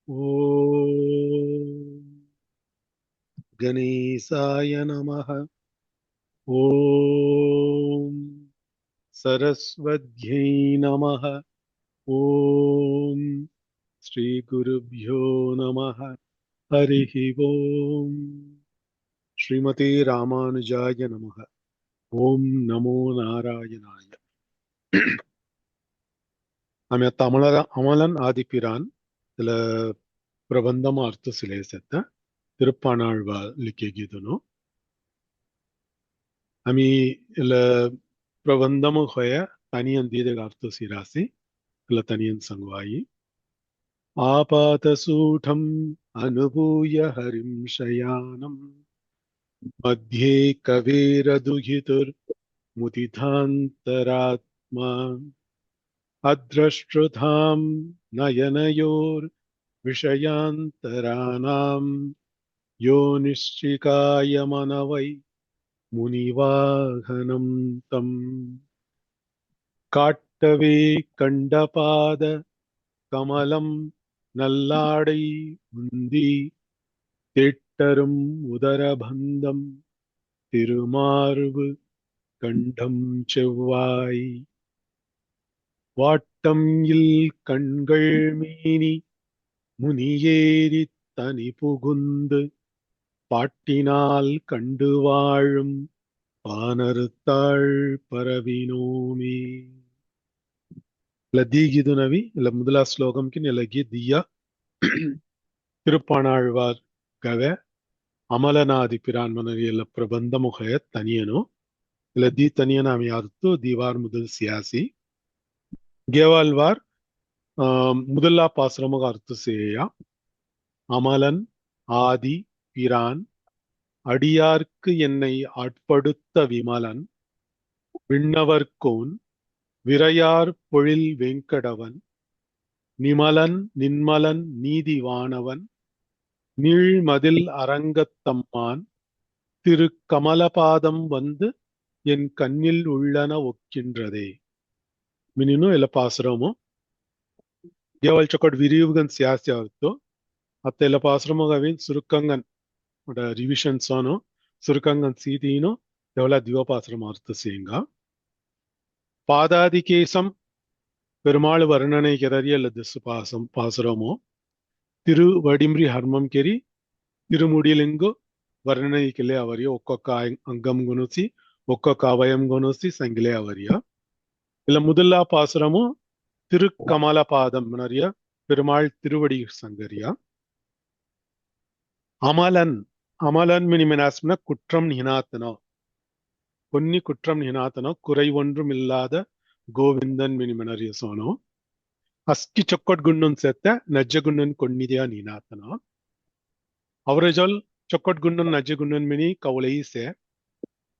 ஓம் கணேசாய நமः. ஓம் சரஸ்வத்யை நமः. ஓம் ஸ்ரீ குருப்யோ நமः. ஹரிஹி ஓம். ஸ்ரீமதே ராமானுஜாய நமः. ஓம் நமோ நாராயணாய. நம்ம அமலன் ஆதிப்பிரான் இதுல பிரபந்தம் அர்த்த சிலேசத்தை திருப்பானாழ்வா லிக்கிகிதுனோ ami la pravandamo hoya taniyan dide garto sirasi la taniyan sangwayi आपातसूठम् अनुभूय हरिं शयानम् मध्ये कवेरदुहितुर्मुदितान्तरात्मा अद्रष्टृताम् नयनयोर्विषयान्तराणाम् यो निश्चिकायमनवै मुनिवाहनं तम् காட்டவே கண்டபாத கமலம் நல்லாடை உந்தி தேட்டரும் உதரபந்தம் திருமார்பு கண்டம் செவ்வாய் வாட்டம் இல் கண்கள் மீனி முனியேறி தனி புகுந்து பாட்டினால் கண்டு வாழும் பானறுத்தாள் பரவினோமே. ఇలా దీగిదునవి ఇలా முதலா ஸ்லோகம்க்கு நிலகி தியா திருப்பாணாழ்வார் கவ ಅಮಲನಾದಿ ಪಿರಾನ್ಮನರಿ ಎಲ್ಲ ಪ್ರಬಂಧ ಮುಖಯ ತನಿಯನು ಇಲ್ಲ ದಿ ತನಿಯನ ಆಮಿ ಯಾರ್ತು ದಿವಾರ್ ಮುದಲ್ ಸಿಯಾಸಿ ಗೇವಾಲ್ವಾರ್ முதல்லா பாசுரமுக அர்த்த சேயா அமலன் ஆதி பிரான் அடியார்க்கு என்னை ஆட்படுத்த விமலன் விண்ணவர்கோன் விரையார் பொழில் வெங்கடவன் நிமலன் நின்மலன் நீதிவானவன் நீழ்மதில் அரங்கத்தம்மான் திரு கமலபாதம் வந்து என் கண்ணில் உள்ளன ஒக்கின்றதே. மினினு ಎಲ್ಲ ಪಾசுரமோ கேவல் ಚೊಕಟ್ ವಿರಿಯುಗನ್ ಸಿಯಾಸಿ ಆವತ್ತು ಅತ್ತ ಎಲ್ಲ ಪಾಸುರಮೋಗವಿನ್ ಸುರುಕಂಗನ್ ರಿವಿಷನ್ ಸೋನು ಸುರುಕಂಗನ್ ಸೀದೀನು எவ்வளோ திவபாசுரம் அர்த்த செய்யுங்க. பாதாதிகேசம் பெருமாள் வர்ணனை கெரிய அல்லது பாசுரமோ திருவடிம்ரி ஹர்மம் கெரி ತಿರುಮುಡಿಲಿಂಗು ವರ್ಣನೆಯಿಕೆಲೆ ಅವರಿಯ ಒಕ್ಕೊಕ್ಕ ಅಂಗಂ ಗುಣಿಸಿ ಒಕ್ಕೊಕ್ಕ ಅವಯಂ ಗುಣಿಸಿ ಸಂಗಿಲೆ ಅವರಿಯ ಇಲ್ಲ முதல்லா பாசுரமும் திருக்கமலபாதம் நிறைய பெருமாள் திருவடி சங்கரியா. அமலன் அமலன் மினிமினாஸ்மன குற்றம் நினாத்தனோ பொன்னி குற்றம் நினாத்தனோ குறை ஒன்றும் இல்லாத கோவிந்தன் மினிமினரிய சோனோ அஸ்கி சொக்கட் குண்ணுன் செத்த நஜ்ஜ குண்ணுன் கொன்னிதியா நீனாத்தனோ அவரஜல் ಚೊಕ್ಕಟ್ ಗುಂಡನ್ ನಜ್ಜೆ ಗುಂಡನ್ ಮಿನಿ ಕವಲೈಸೆ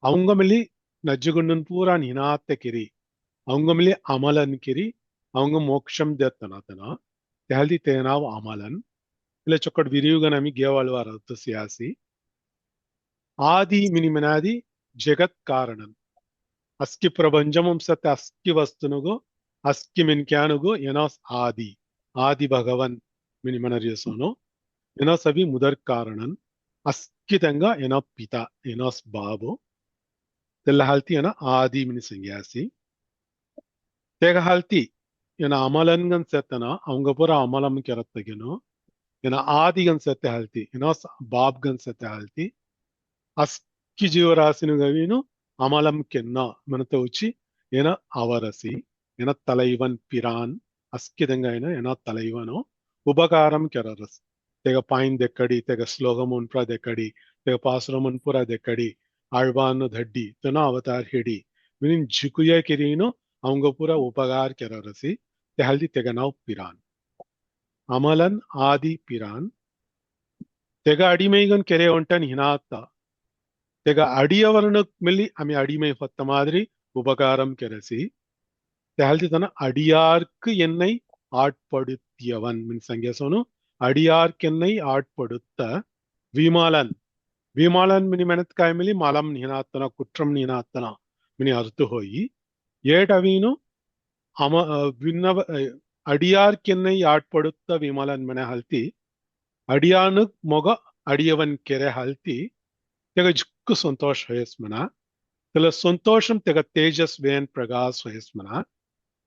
ಅವಂಗಮಲಿ ನಜ್ಜೆ ಗುಂಡನ್ ಪೂರಾ ನಿನಾತ್ತೆ ಕಿರಿ ಅವಂಗಮಲಿ ಅಮಲನ್ ಕಿರಿ ಅವಂಗ ಮೋಕ್ಷಂ ದತ್ತನಾತನ ತೆಹಲ್ದಿ ತೇನಾವ್ ಅಮಲನ್ ಇಲ್ಲ ಚೊಕ್ಕಟ್ ವಿರಿಯುಗನ್ ಅಮಿ ಗೇವಾಳ್ವಾರ ಸಿಯಾಸಿ ಆದಿ ಮಿನಿ ಮಿನಾದಿ ಜಗತ್ ಕಾರಣನ್ ಅಸ್ಕಿ ಪ್ರಪಂಚಮಂ ಸತ್ಯ ಅಸ್ಕಿ ವಸ್ತುನುಗು ಅಸ್ಕಿ ಮಿನ್ಕ್ಯಾನುಗು ಎನಾಸ್ ಆದಿ ಆದಿ ಭಗವನ್ ಮಿನಿ ಮನರಿಯಸೋನು ಎನಾಸ್ ಅವಿ ಮುದರ್ ಕಾರಣನ್ ಅಸ್ಕಿತಂಗ ಏನೋ ಪಿತಾ ಏನೋಸ್ ಬಾಬು ತೆಲ್ಲ ಹಾಲ್ತಿ ಏನ ಆದಿ ಮಿನಿ ಸಂಗ್ಯಾಸಿ ತೇಗ ಹಾಲ್ತಿ ಏನ ಅಮಲನ್ಗನ್ ಸೆತ್ತನ ಅವಂಗ ಪುರ ಅಮಲಂ ಕೆರತ್ತಗೆನು ಏನ ಆದಿಗನ್ ಸೆತ್ತೆ ಹಾಲ್ತಿ ಏನೋಸ್ ಬಾಬ್ಗನ್ ಸೆತ್ತೆ ಹಾಲ್ತಿ ಅಸ್ಕಿ ಜೀವರಾಸಿನು ಗವಿನು ಅಮಲಂ ಕೆನ್ನ ಮನತ ಉಚ್ಚಿ ಏನ ಅವರಸಿ ಏನ ತಲೈವನ್ ಪಿರಾನ್ ಅಸ್ಕಿದಂಗ ಏನ ತಲೈವನು ಉಪಕಾರಂ ಕೆರರಸ್ ತೆಗ ಪಾಯಿನ್ ದೆಕ್ಕಡಿ ತೆಗ ಶ್ಲೋಗಮುನ್ ಪ್ರ ದೆಕ್ಕಡಿ ತೆಗ ಪಾಸುರಮುನ್ ಪುರ ದೆಕ್ಕಡಿ ಆಳ್ವಾನು ದಡ್ಡಿ ತನ ಅವತಾರ್ ಹಿಡಿ ವಿನಿನ್ ಜಿಕುಯ ಕಿರೀನು ಅವಂಗ ಪುರ ಉಪಗಾರ್ ಕೆರರಸಿ ತೆಹಲ್ದಿ ತೆಗ ನಾವು ಪಿರಾನ್ ಅಮಲನ್ ಆದಿ ಪಿರಾನ್ ತೆಗ ಅಡಿಮೈಗನ್ ಕೆರೆ ಹೊಂಟನ್ ಹಿನಾತ್ತ ತೆಗ ಅಡಿಯವರನಕ್ ಮೆಲ್ಲಿ ಅಮಿ ಅಡಿಮೈ ಹೊತ್ತ ಮಾದರಿ ಉಪಕಾರಂ ಕೆರಸಿ ತೆಹಲ್ದಿ ತನ ಅಡಿಯಾರ್ಕ್ ಎನ್ನೈ ಆಟ್ಪಡುತ್ತಿಯವನ್ ಮಿನ್ ಸಂಗ್ಯಾಸೋನು அடியார்க்கென்னை ஆட்படுத்த விமாலன் விமாலன் மினி மெனத்காய் மிலி மலம் நீனாத்தன குற்றம் நீனாத்தன மினி அர்த்து ಹೋಯಿ ಏಟವೀನು ಅಮ ವಿನ್ನವ ಅಡಿಯಾರ್ಕೆನ್ನೈ ಆಟ್ಪಡುತ್ತ ವಿಮಲನ್ ಮನೆ ಹಲ್ತಿ ಅಡಿಯಾನುಕ್ ಮೊಗ ಅಡಿಯವನ್ ಕೆರೆ ಹಲ್ತಿ ತೆಗ ಜುಕ್ಕು ಸಂತೋಷ ಹೊಯಸ್ಮನ ತೆಲ ಸಂತೋಷಂ ತೆಗ ತೇಜಸ್ ವೇನ್ ಪ್ರಗಾಸ್ ಹೊಯಸ್ಮನ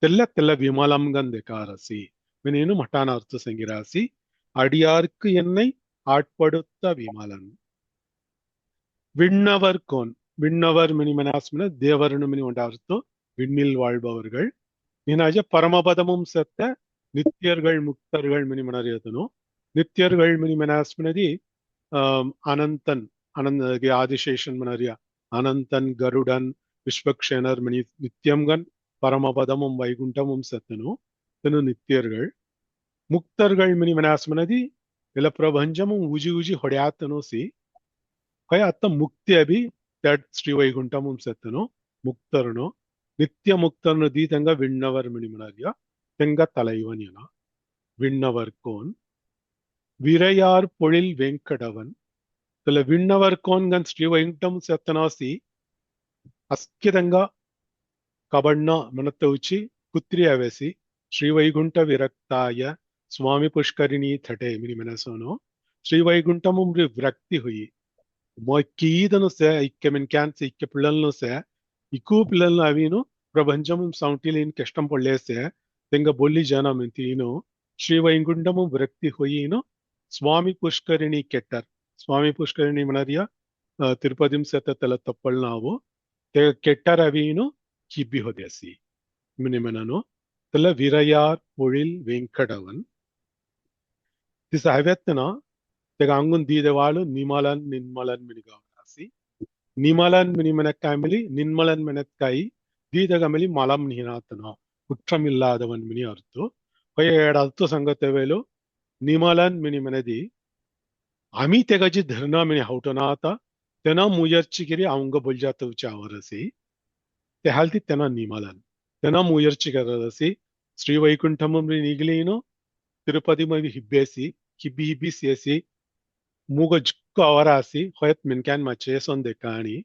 தெல்ல தெல்ல விமலம்கன் தெகாரசி வினேனு மட்டான அர்த்த சங்கிராசி அடியார்க்கு என்னை ஆட்படுத்த விமலன் விண்ணவர் கோன் விண்ணவர் மினிமனாஸ்மின தேவர்னு மினி உண்ட அர்த்தம் விண்ணில் வாழ்பவர்கள் நீனாஜ பரமபதமும் செத்த நித்தியர்கள் முக்தர்கள் மினிமனறியதனும் நித்தியர்கள் மினிமனாஸ்மினதி அனந்தன் அனந்த ஆதிசேஷன் மனறிய அனந்தன் கருடன் விஸ்வக்ஷேனர் மினி நித்தியம்கன் பரமபதமும் வைகுண்டமும் செத்தனும் தெனு நித்தியர்கள் முக்தர்கள் மினி மனாஸ்மனதி ಇಲ್ಲ ಪ್ರಪಂಚಮು ಉಜಿ ಉಜಿ ಹೊಡ್ಯಾತನೋ ಸಿ ಕೈ ಅತ್ತ ಮುಕ್ತಿ ಅಭಿ ದಟ್ ಶ್ರೀ ವೈಗುಂಠಮು ಸೆತ್ತನೋ ಮುಕ್ತರನೋ ನಿತ್ಯ ಮುಕ್ತರನು ದೀತಂಗ ವಿಣ್ಣವರ್ ಮಿಣಿಮಣರ್ಯ ತೆಂಗ ತಲೈವನಿಯನ விண்ணவர் கோன் விரையார் பொழில் வெங்கடவன் தல விண்ணவர் கோன்கன் ஸ்ரீ வைகுண்டம் செத்தனாசி அஸ்கிதங்க ಕಬಣ್ಣ ಮನತ್ತ ಉಚ್ಚಿ ಕುತ್ರಿ ಅವೆಸಿ ಶ್ರೀ ವೈಗುಂಠ ವಿರಕ್ತಾಯ ಸ್ವಾಮಿ ಪುಷ್ಕರಿಣಿ ಥಟೆ ಮಿನಿ ಮನಸೋನು ಶ್ರೀ ವೈಗುಂಠಮು ವಿರಕ್ತಿ ಹುಯಿ ಮೊಕ್ಕೀದನು ಸೆ ಇಕ್ಕೆ ಮಿನ್ಕ್ಯಾನ್ ಸೆ ಇಕ್ಕೆ ಪಿಳ್ಳಲ್ನು ಸೆ ಇಕ್ಕೂ ಪಿಳ್ಳಲ್ನು ಅವೀನು ಪ್ರಪಂಚಮು ಸೌಂಟಿಲಿನ್ ಕೆಷ್ಟಂ ಪೊಳ್ಳೆ ಸೆ ತೆಂಗ ಬೊಲ್ಲಿ ಜನ ಮಿಂತೀನು ಶ್ರೀ ವೈಗುಂಠಮು ವಿರಕ್ತಿ ಹುಯಿನು ಸ್ವಾಮಿ ಪುಷ್ಕರಿಣಿ ಕೆಟ್ಟರ್ ಸ್ವಾಮಿ ಪುಷ್ಕರಿಣಿ ಮನರಿಯ ತಿರುಪತಿಂ ಸೆತ್ತ ತಲ ತಪ್ಪಳ್ ನಾವು ಕೆಟ್ಟರ್ ಅವೀನು கிப்பி ஹொதேசி மினிமனனோ தல விரையார் பொழில் வெங்கடவன் திஸ் ஹவெத்தனா தெக அங்குன் தீதவாளு நிமலன் நின்மலன் மினிகாசி நிமலன் மினிமனக்காமிலி நின்மலன் மெனக்காய் தீதகமிலி மலம் நினாத்தனா குற்றம் இல்லாதவன் மினி அர்த்தோ கொய ஏடாத்து சங்கத்தவேலு நிமலன் மினிமனதி அமி தெகஜி தர்ணா மினி ஹவுட்டனாத தெனா முயற்சிகிரி அவங்க பொல்ஜாத்த உச்ச அவரசி ತೆಹಾಲ್ತಿ ತೆನ ನಿಮಲನ್ ತೆನ ಮುಯರ್ಚಿಗರಸಿ ಶ್ರೀ ವೈಕುಂಠಮಿ ನಿಗಿಲೇನು ತಿರುಪತಿ ಮವಿ ಹಿಬ್ಬೇಸಿ ಹಿಬ್ಬಿ ಹಿಬ್ಬಿ ಸೇಸಿ ಮೂಗ ಜುಕ್ಕು ಅವರಾಸಿ ಹೊಯತ್ ಮಿನ್ಕ್ಯಾನ್ ಮಚೇಸೊಂದೆ ಕಾಣಿ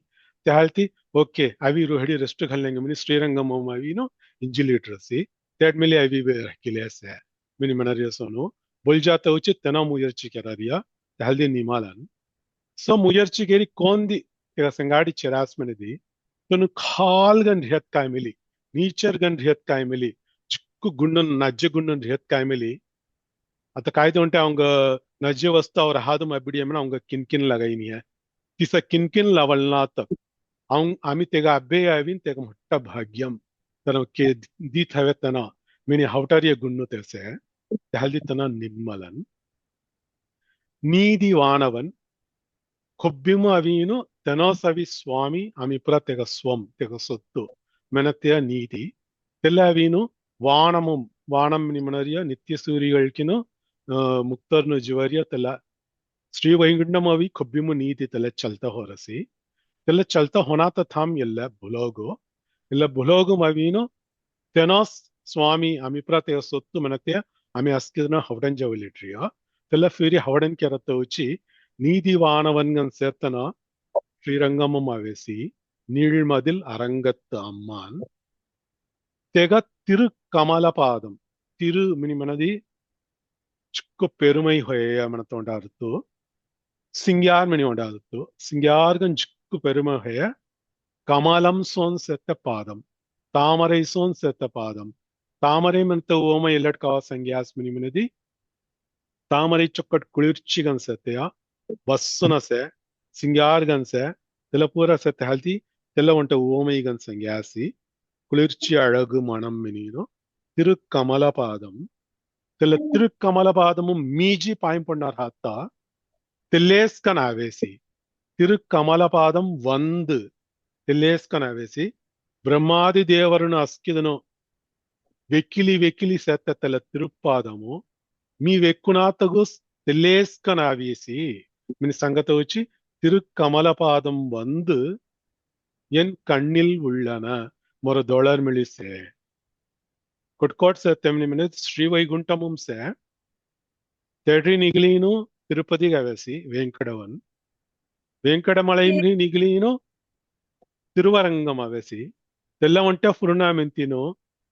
ತೆಹಾಲ್ತಿ ಓಕೆ ಅವಿ ರೋಹಡಿ ರೆಸ್ಟ್ ಖಲ್ನಂಗ ಮಿನಿ ಶ್ರೀರಂಗಮ ಅವಿನು ಇಂಜಿಲಿಟ್ರಸಿ ತೆಡ್ ಮೇಲೆ ಅವಿ ಕಿಲೇಸೆ ಮಿನಿ ಮನರಿಯಸೋನು ಬೊಲ್ಜಾತ ಉಚಿ ತೆನ ಮುಯರ್ಚಿಗರರಿಯ ತೆಹಾಲ್ದಿ ನಿಮಲನ್ ಸೊ ಮುಯರ್ಚಿಗೇರಿ ಕೋಂದಿ ತೆಗ ಸಂಗಾಡಿ ಚೆರಾಸ್ ಮನೆದಿ तनु खाल गन रिहत काय मिली नीचर गन रिहत काय मिली चिक्कु गुंडन नज्जे गुंडन रिहत काय मिली आता काय तो उंटे अवंग नज्जे वस्तु और हादम अबिडी एमना अवंग किनकिन लगाई है तिसा किनकिन लवलना तक अवंग आमी तेगा अब्बे आविन तेगा मोट्टा भाग्यम तना के दीत हवे तना मिनी हवटारिय गुन्नु तेसे तेहल्दी तना निर्मलन ನೀದಿ ವಾನವನ್ ಕೊಬ್ಬಿಮ ಅವೀನು ತೆನೋಸವಿ ಸ್ವಾಮಿ ಅಮಿಪುರ ತೆಗ ಸ್ವಂ ತೆಗ ಸೊತ್ತು மெனத்தைய நீதி தெல்லாவீனு வானமும் வானம் நிமணரிய நித்திய சூரிகளுக்கினு முக்தர்னு ஜுவரிய தெಲ್ಲ ಶ್ರೀ ವೈಗುಂಠಮವಿ ಕೊಬ್ಬಿಮು ನೀತಿ ತೆಲ್ಲ ಚಲ್ತ ಹೊರಸಿ ತೆಲ್ಲ ಚಲ್ತ ಹೊನಾತ ಥಾಮ್ ಎಲ್ಲ ಬುಲೋಗು ಇಲ್ಲ ಬುಲೋಗು ಮವೀನು ತೆನೋಸ್ ಸ್ವಾಮಿ ಅಮಿಪ್ರ ತೆಗ ಸೊತ್ತು ಮೆನತೆಯ ಅಮಿ ಅಸ್ಕಿದನ ಹವಡನ್ ಜವಲಿಟ್ರಿಯ தெல்ல ಫಿರಿ ಹವಡನ್ ಕೆರತ್ತ ಉಚ್ಚಿ நீதி வானவன்கன் சேர்த்தன ஸ்ரீரங்கமும் அவேசி நீழ்மதில் அரங்கத்து அம்மான் தெக திரு கமலபாதம் திரு மினிமனதி ಚಿಕ್ಕ பெருமை ಹೊಯ್ಯ ಮನತ ಉಂಟಾರುತ್ತು ಸಿಂಗ್ಯಾರ್ ಮಿನಿ ಉಂಟಾರುತ್ತು ಸಿಂಗ್ಯಾರ್ಗನ್ ಚಿಕ್ಕ பெருமை ಹೊಯ್ಯ கமலம் சோன் செத்த பாதம் தாமரை சோன் செத்த பாதம் தாமரை மென்ತ ಓಮ ಎಲ್ಲಟ್ ಕಾವ ಸಂಗ್ಯಾಸ್ ಮಿನಿ ಮಿನದಿ தாமரை ಚೊಕ್ಕಟ್ ಕುಳಿರ್ಚಿಗನ್ ಸೆತ್ತೆಯ ಬಸ್ಸುನಸೆ ಸಿಂಗ್ಯಾರ್ಗನ್ಸೆ தெல செத்த ஹல்தி தெல்ல ஒன்ட்ட ஓமைகன் சங்கியாசி குளிர்ச்சி அழகு மனம் மினினோ திருக்கமலபாதம் தெல்ல திருக்கமலபாதமும் மீஜி பாயம் பண்ணார் ஹாத்தா தெல்லேஸ்கன் ஆவேசி திருக்கமலபாதம் வந்து தெல்லேஸ்கன் ஆவேசி பிரம்மாதி தேவருன்னு அஸ்கிதனோ வெக்கிலி வெக்கிலி செத்த தெல்ல திருப்பாதமோ మీ వెక్కునాతగు తెల్లేస్కన్ ఆవేసి మిని సంగత వచ్చి திருக்கமலபாதம் வந்து என் கண்ணில் உள்ளன மொரதொளர் மிளிசே கொட்கோட் சே தெம்னி மினித் ஸ்ரீ வைகுண்டமும் சே தெட்ரி நிகிலீனு திருப்பதி கவசி வெங்கடவன் வெங்கடமலை நிகிலீனு திருவரங்கம் அவசி தெல்ல ಒಂಟೆ ಫುರುಣ ಮೆಂತಿನೋ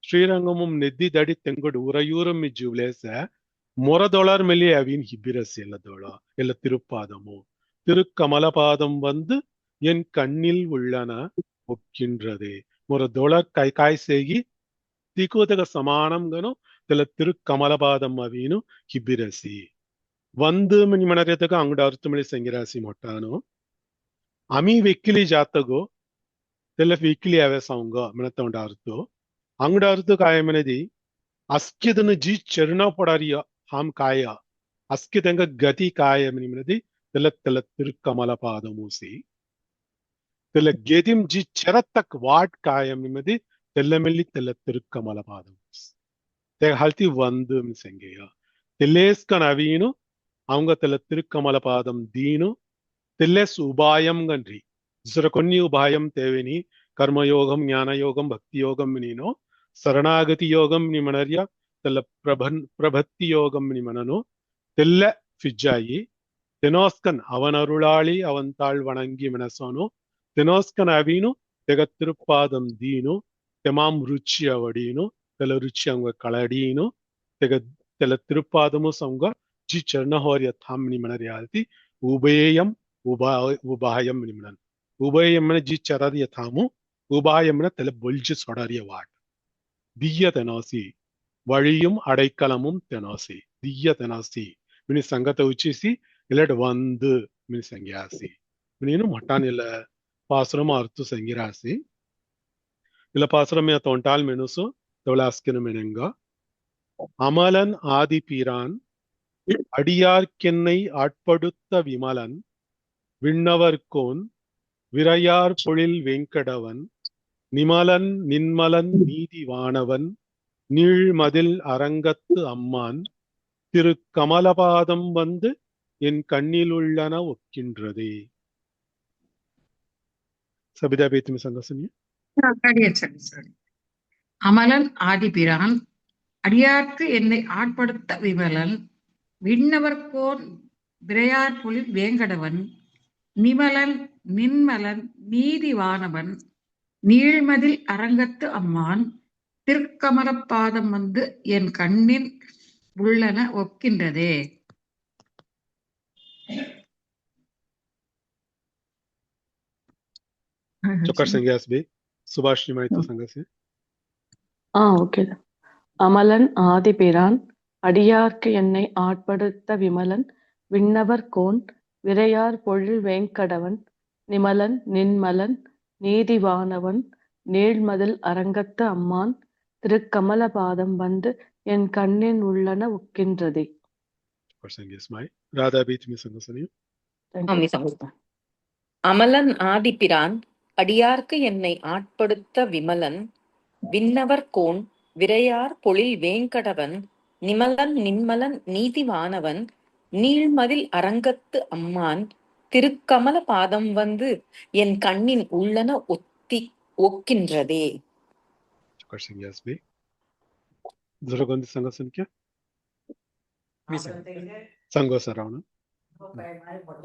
ಶ್ರೀರಂಗಮಂ ನೆದ್ದಿದಡಿ ತೆಂಗಡು ಉರಯೂರಂ ಮಿ ಜುವ್ಲೇಸ ಮೊರದೊಳರ್ ಮೇಲೆ ಅವಿನ್ ಹಿಬ್ಬಿರಸ್ ಎಲ್ಲದೋಳ ಎಲ್ಲ ತಿರುಪಾದಮು திருக்கமலபாதம் வந்து என் கண்ணில் உள்ளன ஒக்கின்றதே ಮೊರದೊಳರ್ ಕಾಯ್ ಸೇಗಿ ತಿಕೋತಗ ಸಮಾನಂಗನು ತೆಲ ತಿರುಕಮಲಪಾದಂ ಅವೀನು ಹಿಬ್ಬಿರಸಿ ಒಂದು ಮನಿ ಮನರೇತಗ ಅಂಗಡ ಅರ್ಥಮಳಿ ಸಂಗಿರಾಸಿ ಮೊಟ್ಟಾನು ಅಮಿ ವೆಕ್ಕಿಲಿ ಜಾತಗೋ ತೆಲ ವೆಕ್ಕಿಲಿ ಅವೇ ಸಾಂಗ ಮನತೊಂಡ ಅರ್ಥೋ ಅಂಗಡ ಅರ್ಥ ಕಾಯಮನದಿ ಅಸ್ಕಿದನು ಜಿ ಚರಣ ಪಡಾರಿಯ ಹಾಮ್ ಕಾಯ ಅಸ್ಕಿದಂಗ ಗತಿ ಕಾಯಮನಿ ಮನದಿ ತೆಲ ತೆಲ ತಿರುಕಮಲಪಾದಮೂಸಿ ತೆಲ ಗೆದಿಂ ಜಿ ಚರತ್ತಕ್ ವಾಟ್ ಕಾಯಂ ನಿಮದಿ ತೆಲ್ಲಮೆಲ್ಲಿ ತೆಲ ತಿರುಕಮಲಪಾದಮೂಸಿ ತೆಗ ಹಲ್ತಿ ಒಂದು ಸಂಗೆಯ தெல்லேஸ்கன் அவீனு அவங்க தெல திருக்கமலபாதம் தீனு தெல்லேஸ் உபாயம் கன்றி ஜர కొన్ని ఉపాయం తేవిని కర్మయోగం జ్ఞానయోగం భక్తి యోగం నీనో శరణాగతి యోగం ని మనర్య తెల్ల ప్రభత్తి యోగం ని మనను తెల్ల ఫిజ్జాయి தெனோஸ்கன் அவன் அருளாளி அவன் தாழ் வணங்கி மனசோனோ தெனோஸ்கன் அவீனு தெக திருப்பாதம் தீனு தெமாம் ருச்சி அவடீனு தெல ருச்சி அவங்க களடீனு தெக ತೆಲ ತಿರುಪಾದಮು ಸಂಗ ಜಿ ಚರ್ಣಹೋರ್ಯ ಥಾಮ್ ನಿಮನ ರಿಯಾಲ್ತಿ ಉಭಯಂ ಉಭಾಯಂ ನಿಮನನ್ ಉಭಯಂ ಜಿ ಚರರಿಯ ಥಾಮು ಉಭಾಯಂ ತೆಲ ಬೊಲ್ಜಿ ಸೊಡರಿಯ ವಾಟ್ ದಿಯ್ಯ ತೆನಾಸಿ வழியும் அடைக்கலமும் தெனாசி திய்ய தெனாசி மினி சங்கத்தை உச்சிசி இல்லாட்டி வந்து மினி சங்கியாசி மினினு மட்டான் இல்ல பாசுரமா அர்த்து சங்கிராசி இல்ல பாசுரமே தொண்டால் மெனுசு தொழாஸ்கினு மெனுங்க அமலன் ஆதிபிரான் அடியார்க்கென்னை ஆட்படுத்த விமலன் விண்ணவர்கோன் விரையார் பொழில் வெங்கடவன் நிமலன் நின்மலன் நீதிவானவன் நீழ்மதில் அரங்கத்து அம்மான் திரு கமலபாதம் வந்து என் கண்ணில் உள்ளன ஒக்கின்றதே. சபிதா பேத்துமி சங்கசனிய அமலன் ஆதிபிரான் அடியார்க்கு என்னை ஆட்படுத்த விமலன் விண்ணவர்கோன் விரையார் பொழில் வேங்கடவன் நிமலன் நின்மலன் நீதிவானவன் நீழ்மதில் அரங்கத்து அம்மான் திருக்கமலப்பாதம் வந்து என் கண்ணின் உள்ளன ஒக்கின்றதே. சுபாஷினி மாய்த்து சங்கசி. ஓகே. அமலன் ஆதிபிரான் அடியார்க்கு என்னை ஆட்படுத்த விமலன் விண்ணவர் கோன் விரையார் பொழில் வேங்கடவன் நிமலன் நின்மலன் நீதிவானவன் நீழ்மதில் அரங்கத்து அம்மான் திருக்கமலபாதம் வந்து என் கண்ணின் உள்ளன ஒக்கின்றதே. அமலன் ஆதிபிரான் அடியார்க்கு என்னை ஆட்படுத்த விமலன் விண்ணவர் கோன் விரையார் பொழில் வேங்கடவன் நிமலன் நின்மலன் நீதிவானவன் நீழ்மதில் அரங்கத்து அம்மான் திருக்கமல பாதம் வந்து என் கண்ணின் உள்ளன ஒக்கின்றதே.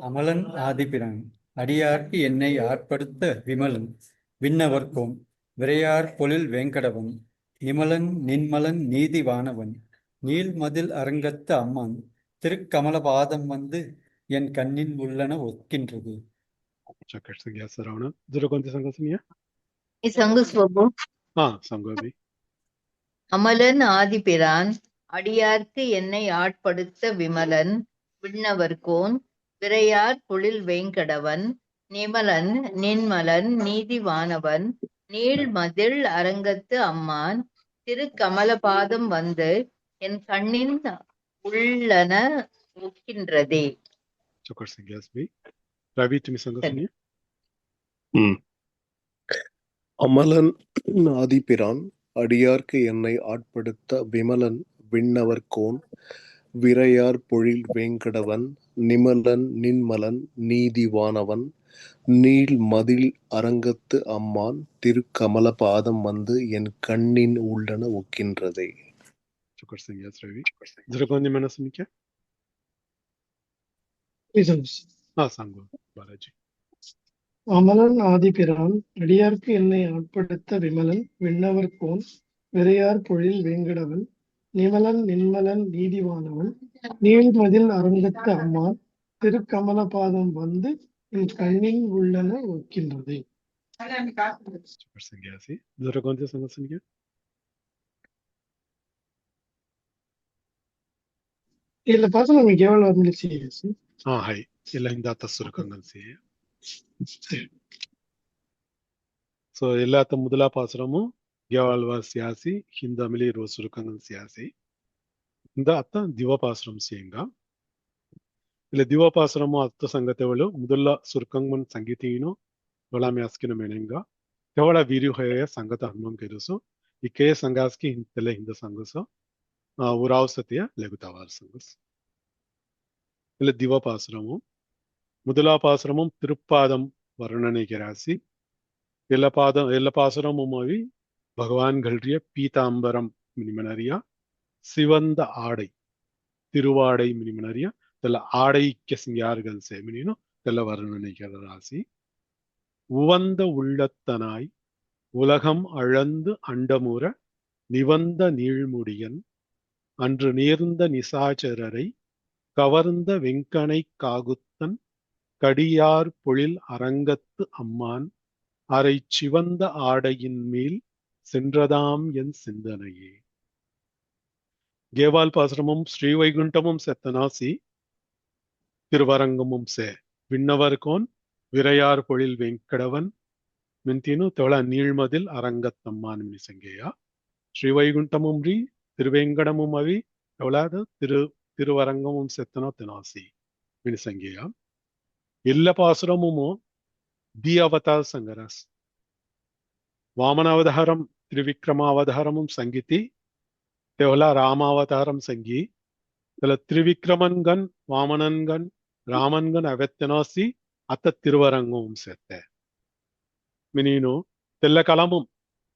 அமலன் ஆதிபிரான் அடியார்க்கு என்னை ஆட்படுத்த விமலன் விண்ணவர்கோன் விரையார் பொழில் வேங்கடவன் நிமலன் நின்மலன் நீதிவானவன் நீழ்மதில் அரங்கத்து அம்மான் திருக்கமலபாதம் வந்து என் கண்ணின் உள்ளன ஒக்கின்றது. அமலன் ஆதிபிரான் அடியார்க்கு என்னை ஆட்படுத்த விமலன் விண்ணவர்கோன் விரையார் பொழில் வேங்கடவன் நிமலன் நின்மலன் நீதிவானவன் நீழ்மதில் அரங்கத்து அம்மான் திருக்கமலபாதம் வந்து என் கண்ணின் உள்ளன ஒக்கின்றதே. அமலன் ஆதிபிரான் அடியார்க்கு என்னை ஆட்படுத்த விமலன் விண்ணவர் கோன் விரையார் பொழில் வேங்கடவன் நிமலன் நின்மலன் நீதிவானவன் நீள் மதில் அரங்கத்து அம்மான் திருக்கமலபாதம் வந்து என் கண்ணின் உள்ளன ஒக்கின்றதே. அமலன் ஆதிபிரான் அடியார்க்கு என்னை ஆட்படுத்த விமலன் விண்ணவர் கோன் விரையார் பொழில் வேங்கடவன் நிமலன் நின்மலன் நீதிவானவன் நீழ்மதில் அரங்கத்து அம்மான் திருக்கமல பாதம் வந்து என் கண்ணின் உள்ளன ஒக்கின்றது. Super संज्ञा से दूसरा कौन सा संज्ञा संज्ञा இதுல பார்த்தா நமக்கு எவ்வளவு வந்துச்சு? हाँ है ಎಲ್ಲ ಹಿಂದಾತ ಸುರಕಂಗನ್ से so எல்லாத்த முதலா பாசுரமும் கேவால்வா சியாசி ஹிந்தமிலி ரோ சுரக்கங்கன் சியாசி இந்த ಅತ್ತ ದಿವಪಾಸುರಂ ಸೇಂಗ ಇಲ್ಲ ದಿವಪಾಸುರಮು ಅತ್ತ ಸಂಗತಿಗಳು ಮೊದಲ ಸುರಕಂಗನ್ ಸಂಗೀತಿನು ಒಳಮ್ಯಾಸ್ಕಿನ ಮೆನೆಂಗ ತೆವಳ ವೀರ್ಯುಹಯ ಸಂಗತ ಹನುಮಂ ಕೆರುಸು ಈ ಕೆ ಸಂಗಾಸ್ಕಿ ಹಿಂತೆಲ್ಲ ಹಿಂದ ಸಂಗಸ ಉರಾವ್ ಸತಿಯ ಲೆಗುತಾವಾರ ಸಂಗಸ್ ಇಲ್ಲ ದಿವಪಾಸುರಮು முதலா பாசுரமும் திருப்பாதம் வர்ணனைக்கு ராசி எல்லா பாசுரமும் பகவான் கல்றிய பீதாம்பரம் மினிமனரியா சிவந்த ஆடை திருவாடை மினிமனரியா தெல்ல ஆடைக்க சிங்கார்கள் சேமினினோ தெல்ல வர்ணனைக்கிற ராசி உவந்த உள்ளத்தனாய் உலகம் அழந்து அண்டமுற நிவந்த நீழ்முடியன் அன்று நேர்ந்த நிசாச்சரரை கவர்ந்த வெங்கனை காகுத்தன் கடியார் பொழில் அரங்கத்து அம்மான் அரை சிவந்த ஆடையின் மேல் சென்றதாம் என் சிந்தனையே. கேவால் பாசுரமும் ஸ்ரீவைகுண்டமும் செத்தனாசி திருவரங்கமும் சே விண்ணவர்கோன் விரையார் பொழில் வெங்கடவன் மின்தினு தொழ நீழ்மதில் அரங்கத்தம்மான் மினிசங்கேயா ஸ்ரீவைகுண்டமும் ரீ திருவேங்கடமும் அவி தொழாத திருவரங்கமும் செத்தனோ தெனாசி மினிசங்கேயா ಎಲ್ಲ ಪಾಸುರಮು ದಿ ಅವತಾರ ಸಂಗರಸ್ ವಾಮನಾವತಾರಂ ತ್ರಿವಿಕ್ರಮಾವತಾರமும் சங்கிதி தெவலா ராமாவதாரம் சங்கி தெல த்ரிவிக்ரமன்கன் வாமனன்கன் ராமன்கன் அவெத்தனாசி அத்த திருவரங்கமும் சேர்த்த மினினு தெல்ல கலமும்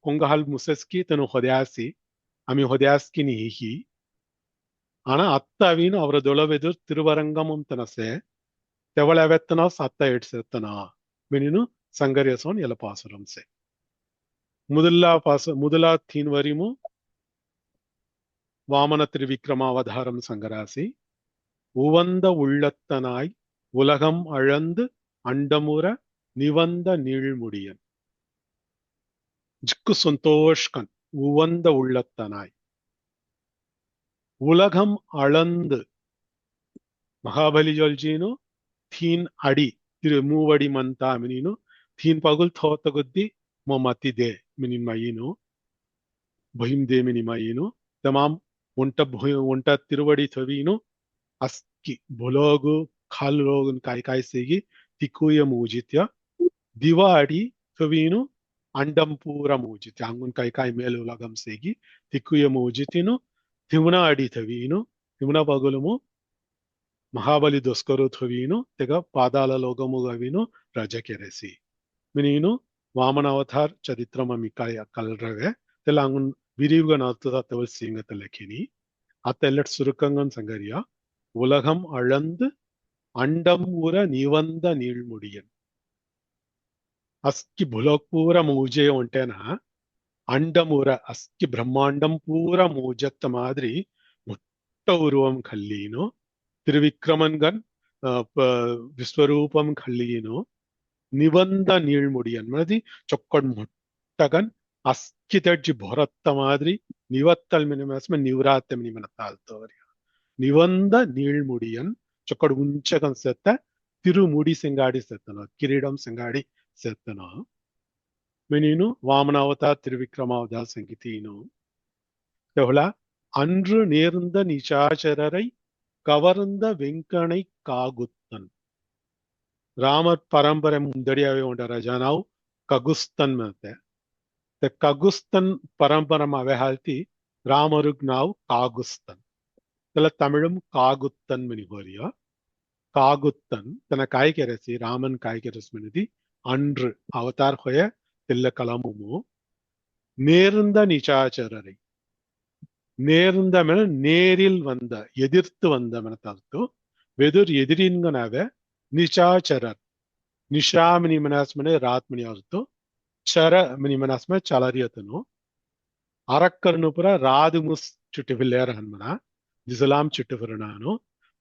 உங்கஹல் முசஸ்கி தனு ஹொதாசி அமி ஹொதாஸ்கி நீஹி ஆனா அத்தவின் அவர தொலைவெதிர் திருவரங்கமும் தனசே தெவளவெத்தனா சத்த எடுத்தனா மினினு சங்கரியசோன் எல பாசுரம் சே முதலா தீன் வரிமு வாமன திரிவிக்ரமாவதாரம் சங்கராசி உவந்த உள்ளத்தனாய் உலகம் அழந்து அண்டமுற நிவந்த நீழ்முடியன் ஜிக்கு சந்தோஷ்கன் உவந்த உள்ளத்தனாய் உலகம் அளந்து மகாபலி ஜொல்ஜீனு थीन अड़ी तिरु मूवड़ी मंता मिनीनु थीन पगुल थोत गुद्दी मोमती दे मिनिन मायीनु भहिम दे मिनि मायीनु तमाम उंट तिरुवड़ी थवीनु अस्की भुलोगु खाल रोगन काय सेगी तिकुय मूजित्य दिवाड़ी थवीनु अंडम पूरा मूजित्य अंगुन काय मेलु लगम सेगी तिकुय मूजितिनु तिमुना अड़ी थवीनु तिमुना पगुलमु ಮಹಾಬಲಿ ದೊಸ್ಕರು ಥವೀನು ತೆಗ ಪಾದಾಲ ಲೋಗಮುಗವಿನು ರಜಕೆರೆಸಿ ಮಿನೀನು ವಾಮನಾವತಾರ್ ಚರಿತ್ರಮ ಮಿಕಾಯ ಕಲ್ರವೆ ತೆಲ್ಲ ಅಂಗುನ್ ವಿರಿವುಗ ನಾರ್ತದ ತವಲ್ ಸೀಂಗತ ಲೆಖಿನಿ ಅತ್ತೆಲ್ಲಟ್ ಸುರುಕಂಗನ್ ಸಂಗರಿಯ உலகம் அளந்து அண்டம் ஊர நிவந்த நீழ்முடியன் అస్కి భులోపూర మూజే ఉంటేనా అండమూర అస్కి బ్రహ్మాండం పూర మూజత్త మాదిరి ముట్ట ఉరువం కల్లీను திருவிக்ரமன்கன் விஸ்வரூபம் கல்லியினோ நிவந்த நீழ்முடியன் மனதி ಚೊಕ್ಕಡ್ ಮುಟ್ಟಗನ್ ಅಸ್ಕಿತಡ್ಜಿ ಭೊರತ್ತ ಮಾದ್ರಿ ನಿವತ್ತಲ್ ಮಿನಿಮಸ್ಮ ನಿವರಾತ್ತ ಮಿನಿಮನ ತಾಲ್ತವರಿ ನಿವಂದ ನೀಳ್முடியன் ಚೊಕ್ಕಡ್ ಉಂಚಗನ್ ಸೆತ್ತ ತಿರುಮುಡಿ செங்காடி செத்தனோ கிரீடம் செங்காடி செத்தனோ ಮಿನೀನು ವಾಮನಾವತಾರ திருவிக்ரமாவதார சங்கீதீனோ தெவலா அன்று நேர்ந்த நிசாச்சரரை கவர்ந்த வெங்கனை காகுத்தன் ರಾಮರ್ ಪರಂಪರೆ ಮುಂದಡಿಯಾವೆ ಉಂಟಾರ ನಾವು ಕಗುಸ್ತನ್ ಮತ್ತೆ ಕಗುಸ್ತನ್ ಪರಂಪರಮ ಅವೆ ಹಾಲ್ತಿ ರಾಮರುಗ್ ನಾವು ಕಾಗುಸ್ತನ್ ತಲ ತಮಿಳುಂ ಕಾಗುತ್ತನ್ ಮಿನಿ ಹೋರಿಯ ಕಾಗುತ್ತನ್ ತನ ಕಾಯ್ಕೆರೆಸಿ ರಾಮನ್ ಕಾಯ್ಕೆರೆಸ್ ಮಿನಿದಿ அன்று அவதார் ஹொய தெல்ல கலமுமோ நேர்ந்த நிசாச்சரரை நேர்ந்த மென நேரில் வந்த எதிர்த்து வந்த மெனத்தால்ತು வெதுர் எதிரின்கனாவ ನಿಚಾಚರರ್ ನಿಶಾಮಿನಿ ಮನಸ್ಮನೆ ರಾತ್ಮನಿ ಅರ್ಥ ಚರ ಮಿನಿ ಮನಸ್ಮ ಚಲರಿಯತನು ಅರಕ್ಕರ್ನುಪುರ ರಾದುಮುಸ್ ಚುಟ್ಟಿವಿಲ್ಲೇರ ಹನ್ಮನ ಜಿಸಲಾಂ ಚುಟ್ಟಿವಿರನಾನು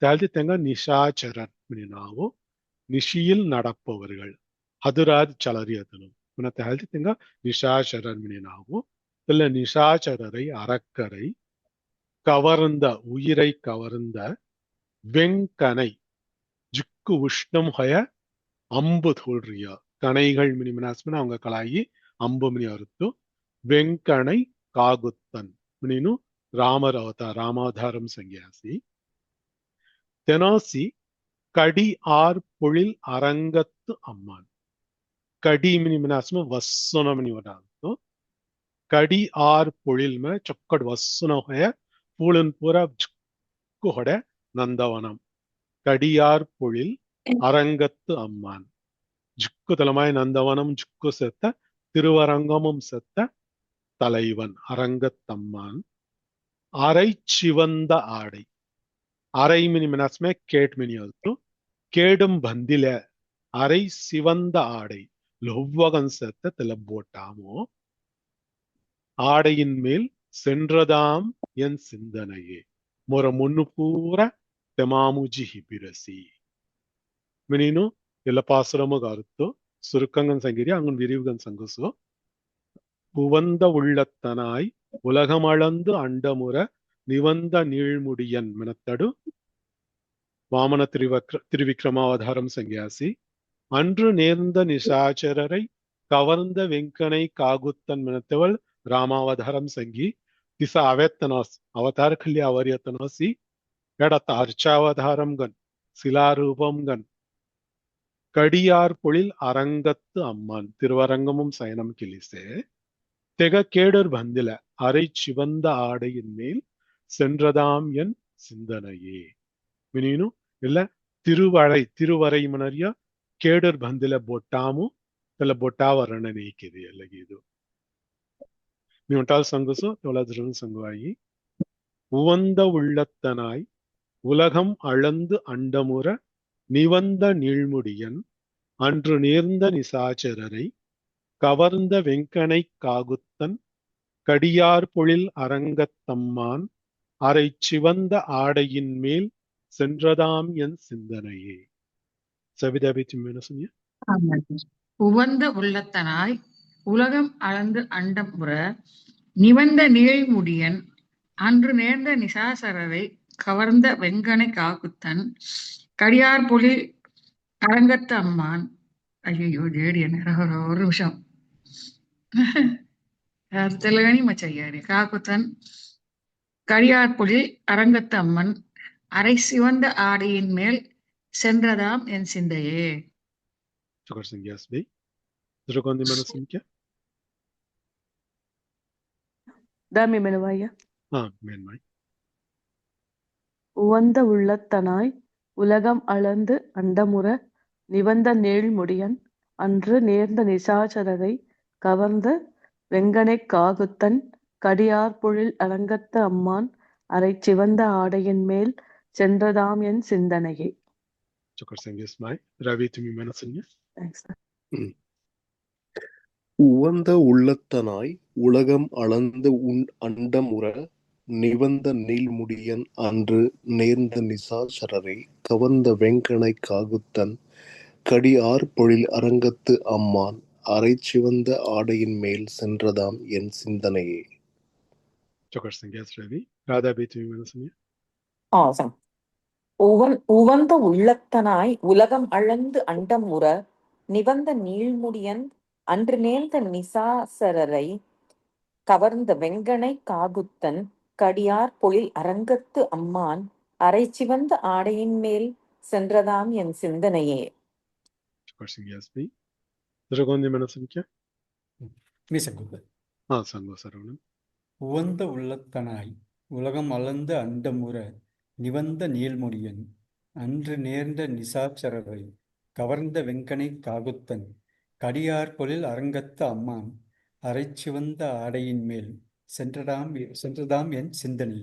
தாழ்த்தி தெங்க நிஷாச்சரர் ನಾವು நிஷியில் நடப்பவர்கள் ಹದುರಾದ್ ಚಲರಿಯತನು ಪುನಃ ತಾழ்த்தி தெங்க நிஷாச்சரர் ನಾವು இல்ல நிஷாச்சரரை அறக்கரை கவர்ந்த உயிரை கவர்ந்த வெங்கனை ஜுக்கு உஷ்ணம் ஹய அம்பு தோல்றிய கணைகள் மினிமினாஸ்மன அவங்க கலாயி ಅಂಬು ಮಿನಿ ಹೊರತು ವೆಂಕಣೈ ಕಾಗುತ್ತನ್ ಮಿನಿನು ರಾಮಾವತಾರಂ ಸಂಜ್ಞಾಸಿ தெனாசி கடி ஆர் பொழில் அரங்கத்து அம்மான் கடி மினி மினாஸ்ம வස්සන මිනි වඩාतो கடி ஆர் பொழில் में चक्कड़ वස්සන है पूलन पूरा ஜுக்கு ஹொட நந்தவனம் கடியார் பொழில் அரங்கத்து அம்மான் ஜுக்கு தலமாய் நந்தவனம் ஜுக்கு செத்த திருவரங்கமும் செத்த தலைவன் அரங்கத்தம்மான் அரை சிவந்த ஆடை அரை மினி மினாஸ்மே கேட் மினி ಹೊರತು கேடும் பந்தில அரை சிவந்த ஆடை லொவ்வகன் செத்த திலப்போட்டாமோ ஆடையின் மேல் சென்றதாம் என் சிந்தனையே மொர முன்னு பூர தெமாமுஜி ஹிபிரசி மினினு ಎಲ್ಲ ಪಾಸುರಮಗ ಅರ್ಥ சுருக்கங்கன் சங்கிரி அங்கன் விரிவுகன் சங்குசோ புவந்த உள்ளத்தனாய் உலகமளந்து அண்டமுற நிவந்த நீழ்முடியன் மெனத்தடு வாமன திருவிக்ரமாவதாரம் சங்கியாசி அன்று நேர்ந்த நிசாச்சரரை கவர்ந்த வெங்கனை காகுத்தன் மெனத்தவள் ராமாவதாரம் சங்கி திச அவேத்தனாஸ் அவதார கல்யா அவரியத்தனாசி எடத்த அர்ச்சாவதாரம் கன் சிலாரூபம் கன் கடியார் பொழில் அரங்கத்து அம்மான் திருவரங்கமும் சயனம் கிளிசே தெக கேடர் பந்தில அரை சிவந்த ஆடையின் மேல் சென்றதாம் என் சிந்தனையே மினீனு இல்ல ತಿರುವರೈ ಮನರ್ಯ ಕೇಡರ್ ಬಂದಿಲ ಬೊಟ್ಟಾಮು ಇಲ್ಲ ಬೊಟ್ಟಾವರಣ ನೀಕಿದೆ ಎಲ್ಲಗಿದು நீட்டால் சங்குசு தொலைதிரும் சங்குவாயி உவந்த உள்ளத்தனாய் உலகம் அளந்து அண்டமுற நிவந்த நீழ்முடியன் அன்று நேர்ந்த நிசாச்சரரை கவர்ந்த வெங்கனை காகுத்தன் கடியார் பொழில் அரங்கத்தம்மான் அரை சிவந்த ஆடையின் மேல் சென்றதாம் என் சிந்தனையே சவிதாபித்தி சொன்னிய உவந்த உள்ளத்தனாய் உலகம் அளந்து அண்டமுற நிவந்த நீழ்முடியன் அன்று நேர்ந்த நிசாசரரை கவர்ந்த வெங்கனை காகுத்தன் கடியார் பொழில் அரங்கத்து அம்மான் ஐயோ ஜேடி என்ன ஒரு நிமிஷம் தெலுங்கனி மச்சையாரி காகுத்தன் கடியார் பொழில் அரங்கத்து அம்மன் அரை சிவந்த ஆடையின் மேல் சென்றதாம் என் சிந்தையே Dami menuvaya. மேன்மாய் உவந்த உள்ளத்தனாய் உலகம் அளந்து அண்டமுற நிவந்த நீழ்முடியன் அன்று நேர்ந்த நிசாச்சரரை கவர்ந்த வெங்கனைக் காகுத்தன் கடியார் பொழில் அரங்கத்து அம்மான் அரை சிவந்த ஆடையின் மேல் சென்றதாம் என் சிந்தனையே. Ravi துமி மனசுங்க Thanks, sir. உவந்த உள்ளத்தனாய் உலகம் அளந்து அண்டமுற நிவந்த நீள்முடியன் அன்று நேர்ந்த நிசாசரரை கவர்ந்த வெங்கனை காகுத்தன் கடியார் பொழில் அரங்கத்து அம்மான் அரை சிவந்த ஆடையின் மேல் சென்றதாம் என் சிந்தனையே. ரவி ராதாபி துமி மனசுங்க Awesome. உவந்த உள்ளத்தனாய் உலகம் அளந்து அண்டம் உற நிவந்த நீழ்முடியன் அன்று நேர்ந்த நிசாசரரை கவர்ந்த வெங்கனை காகுத்தன் கடியார் பொழில் அரங்கத்து அம்மான் அரை சிவந்த ஆடையின் மேல் சென்றதாம் என் சிந்தனையே. உவந்த உள்ளத்தனாய் உலகம் அளந்து அண்டமுற நிவந்த நீள்முடியன் அன்று நேர்ந்த நிசாச்சரரை கவர்ந்த வெங்கனை காகுத்தன் கடியார் பொழில் அரங்கத்து அம்மான் அரை சிவந்த ஆடையின் மேல் சென்றதாம் என் சிந்தனை.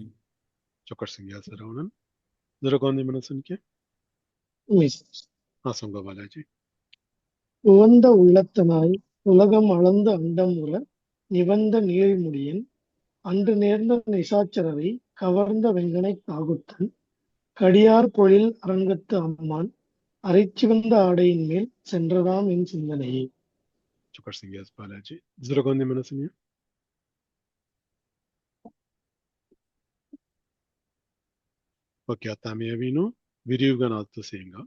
உவந்த உள்ளத்தனாய் உலகம் அளந்து அண்டமுற நிவந்த நீழ்முடியன் அன்று நேர்ந்த நிசாச்சரரை கவர்ந்த வெங்கனை காகுத்தன் கடியார் பொழில் அரங்கத்து அம்மான் அரைச்சிவந்த ஆடையின் மேல் சென்றதாம் என் சிந்தனையே. Super singers Balaji. Zuragondhi Manasanya. Okay, Atamiyavinu, Virivganatha Singa.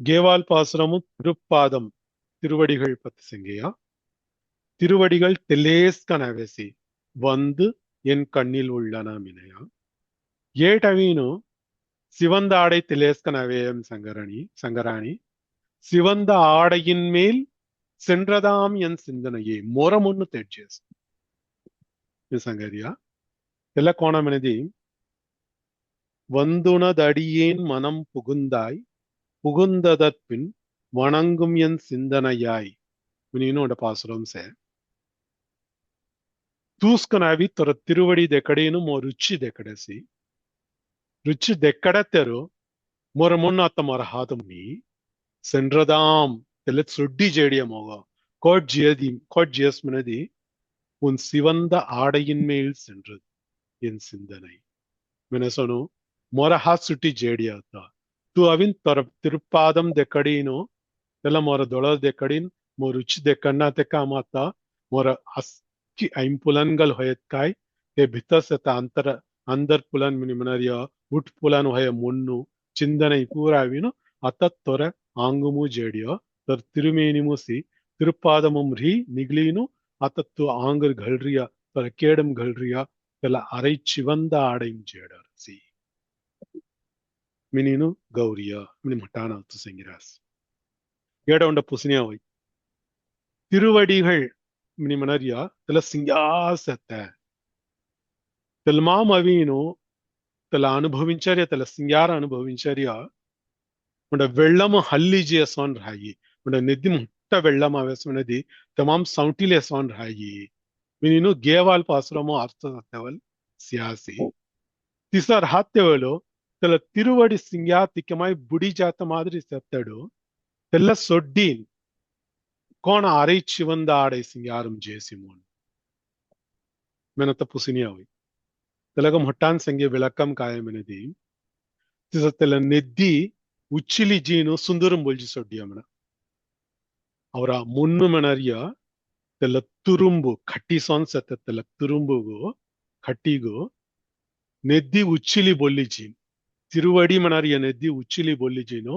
Geval Pasramu, Trupadam, Tiruvadigal Pathisengaya. Tiruvadigal Teles Kanavesi, Vandu Yen Kannil Ullana Minaya. Yet Avino, Sivanda Ade Teles Kanavayam Sangarani, Sivanda Adayin Mail, Sendradam Yen Sindanaye, Moramunu Tedges. Sangaria. Tella Kona Manadi. வந்துனதடியேன் மனம் புகுந்தாய் புகுந்ததற்பின் வணங்கும் என் சிந்தனையாய். இன்னொரு பாசுரம் சே தூஸ்கனாவி தொர திருவடி ದೆಕಡೇನು ಮೋ ರುಚಿ ದೆಕಡಸಿ ರುಚಿ ದೆಕ್ಕಡತೆರು ಮೊರ ಮುನ್ನಾತ ಮೊರ ಹಾದಮ್ಮಿ சென்றதாம் தெல்ல சொட்டி ஜேடிய மோக கோட் ஜியஸ்மனதி உன் சிவந்த ஆடையின் மேல் சென்றது என் சிந்தனை. மெனசனு मोरा हाथ सुटी जेडिया था तू अविन तरफ तिरुपादम देकड़ीनो तेला मोरा दोला देकड़ीन मोर रुचि देकड़ना ते कामाता मोरा अस्की ऐंपुलनगल होयत काय ते भीतर से ता अंदर पुलन मिनी मनरिया उठ पुलन होय मुन्नु चिंदने पूरा अविनो अतत तोरे आंगुमु जेडिया तर तिरुमेनिमुसी तिरुपादमुम री निगलीनु अतत तू आंगर घलरिया तर केडम घलरिया तेला array चिवंदा आड़ैम जेडरसी. Menino Gauria, Minimatana to Singiras. Get on the Pusinia. Tiruvadigal Minimanaria, Tela Singas at there. Telma Mavino, Telanu Bovincharia, Tela Singara and Bovincharia, and a Velama Halligia son Rai, and a Nidim Velama Vesmanadi, Tamam Sountiles on Rai. Menino gave all Pasramo Arthur Tevel, Siasi. These are Hatevelo. తెల్ల తిరువడి సింగాతికమై బుడి జాత మాదిరి సెత్తడు తెల్ల సొడ్డీన్ కోణ అరై చివంద ఆడై సింగారం జేసిమోన్ మెనత పుసినియావి తెలగం హొట్టాన్ సంగే విளக்கம் కాయమనది తిస తెల్ల నెద్ది ఉచ్చిలి జీను సుందరం బొల్జి సొడ్డియమన ಅವರ ಮುನ್ನು ಮನರಿಯ ತೆಲ್ಲ ತುರುಂಬು ಖಟ್ಟಿ ಸೊನ್ ಸತ್ತ ತೆಲ್ಲ ತುರುಂಬುಗು ಖಟ್ಟಿಗು ನೆದ್ದಿ ಉಚ್ಚಿಲಿ ಬೊಲ್ಲಿಜೀನ್ ತಿರುವಡಿ ಮನರಿಯ ನೆದ್ದಿ ಉಚ್ಚಿಲಿ ಬೊಲ್ಲಿಜೀನು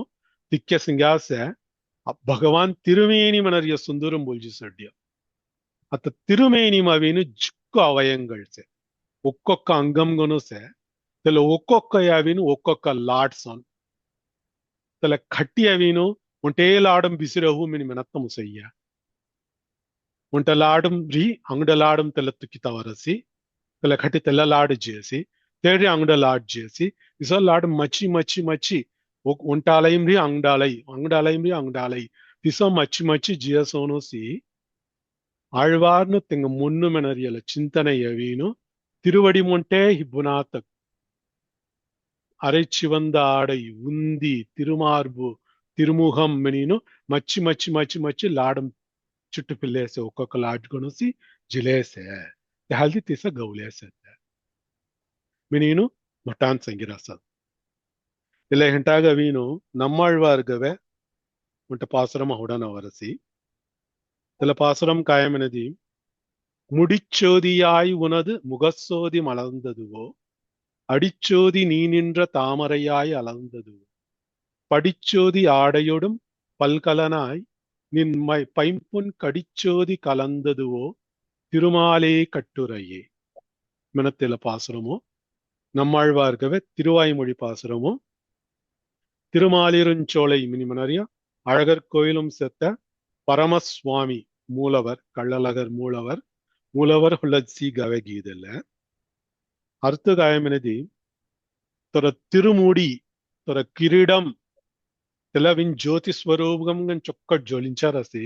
ತಿಕ್ಕ ಸಿಂಗಾಸೆ ಭಗವಾನ್ ತಿರುಮೇನಿ ಮನರಿಯ ಸುಂದರಂ ಬೊಲ್ಜಿ ಸಡ್ಯ ಅತ್ತ ತಿರುಮೇನಿ ಮವಿನು ಜುಕ್ಕು ಅವಯಂಗಳ್ಸೆ ಒಕ್ಕೊಕ್ಕ ಅಂಗಂಗನು ಸೆ ತೆಲ್ಲ ಒಕ್ಕೊಕ್ಕ ಯಾವಿನು ಒಕ್ಕೊಕ್ಕ ಲಾಡ್ಸೊನ್ ತೆಲ್ಲ ಖಟ್ಟಿ ಯಾವಿನು ಒಂಟೇ ಲಾಡಂ ಬಿಸಿರಹು ಮಿನಿ ಮೆನತ್ತಮು ಸಯ್ಯ ಒಂಟ ಲಾಡಂ ರಿ ಅಂಗಡ ಲಾಡಂ ತೆಲ್ಲ ತುಕ್ಕಿತವರಸಿ ತೆಲ್ಲ ಖಟ್ಟಿ ತೆಲ್ಲ ಲಾಡ್ ಜೇಸಿ ತೇರಿ ಅಂಗಡ ಲಾಡ್ ಜೇಸಿ ಇಸ ಲಾಡ್ ಮಚ್ಚಿ ಮಚ್ಚಿ ಮಚ್ಚಿ ಒಂಟಾಲಯಂ ರಿ ಅಂಗಡಾಲಯಂ ರಿ ಅಂಗಡಾಲೈ ತಿಸ ಮಚ್ಚಿ ಮಚ್ಚಿ ಜಿಯಸೋನೋಸಿ ಆಳ್ವಾರ್ನು ತೆಂಗ ಮುನ್ನು ಮೆನರಿಯಲ ಚಿಂತನೆ ಯವೀನು ತಿರುವಡಿ ಮೊಂಟೆ ಹಿಬ್ಬುನಾತ ಅರೆ ಚಿವಂದ ಆಡೈ ಉಂದಿ ತಿರುಮಾರ್ಬು తిరుముఖం మెనీను మచ్చి మచ్చి మచ్చి మచ్చి లాడం చుట్టు పిల్లేసే ఒక్కొక్క లాడ్కొనసి జిలేసే హల్ది తీస గౌలేసే మెనీను మటాన్ సంగిరాస ಇಲ್ಲ ಹಿಂಟಾಗ ವೀನು ನಮ್ಮಾಳ್ವಾರ್ಗವೆ ಉಂಟ ಪಾಸುರಮ ಹುಡನ ವರಸಿ ಇಲ್ಲ ಪಾಸುರಂ ಕಾಯಮೆನದಿ முடிச்சோதியாய் உனது முகசோதி மலர்ந்ததுவோ அடிச்சோதி நீ நின்ற தாமரையாய் அலர்ந்ததுவோ படிச்சோதி ஆடையொடும் பல்கலனாய் நின் பைம்பொன் கடிச்சோதி கலந்ததுவோ திருமாலே கட்டுரையே மெனத்தில பாசுரமோ நம்மாழ்வார்கவே திருவாய்மொழி பாசுரமோ திருமாலிருஞ்சோலை மினிமனறியா அழகர் கோயிலும் செத்த பரமசுவாமி மூலவர் கள்ளழகர் மூலவர் ಹುಳಸಿ ಗವೆಗೀದಲ್ಲ ಅರ್ಥ ಗಾಯಮನದಿ ತೊರ ತಿರುಮೂಡಿ ತೊರ ಕಿರೀಡಂ తెల్లవిన్ జ్యోతి స్వరూపంగా చొక్క జ్వలించారసి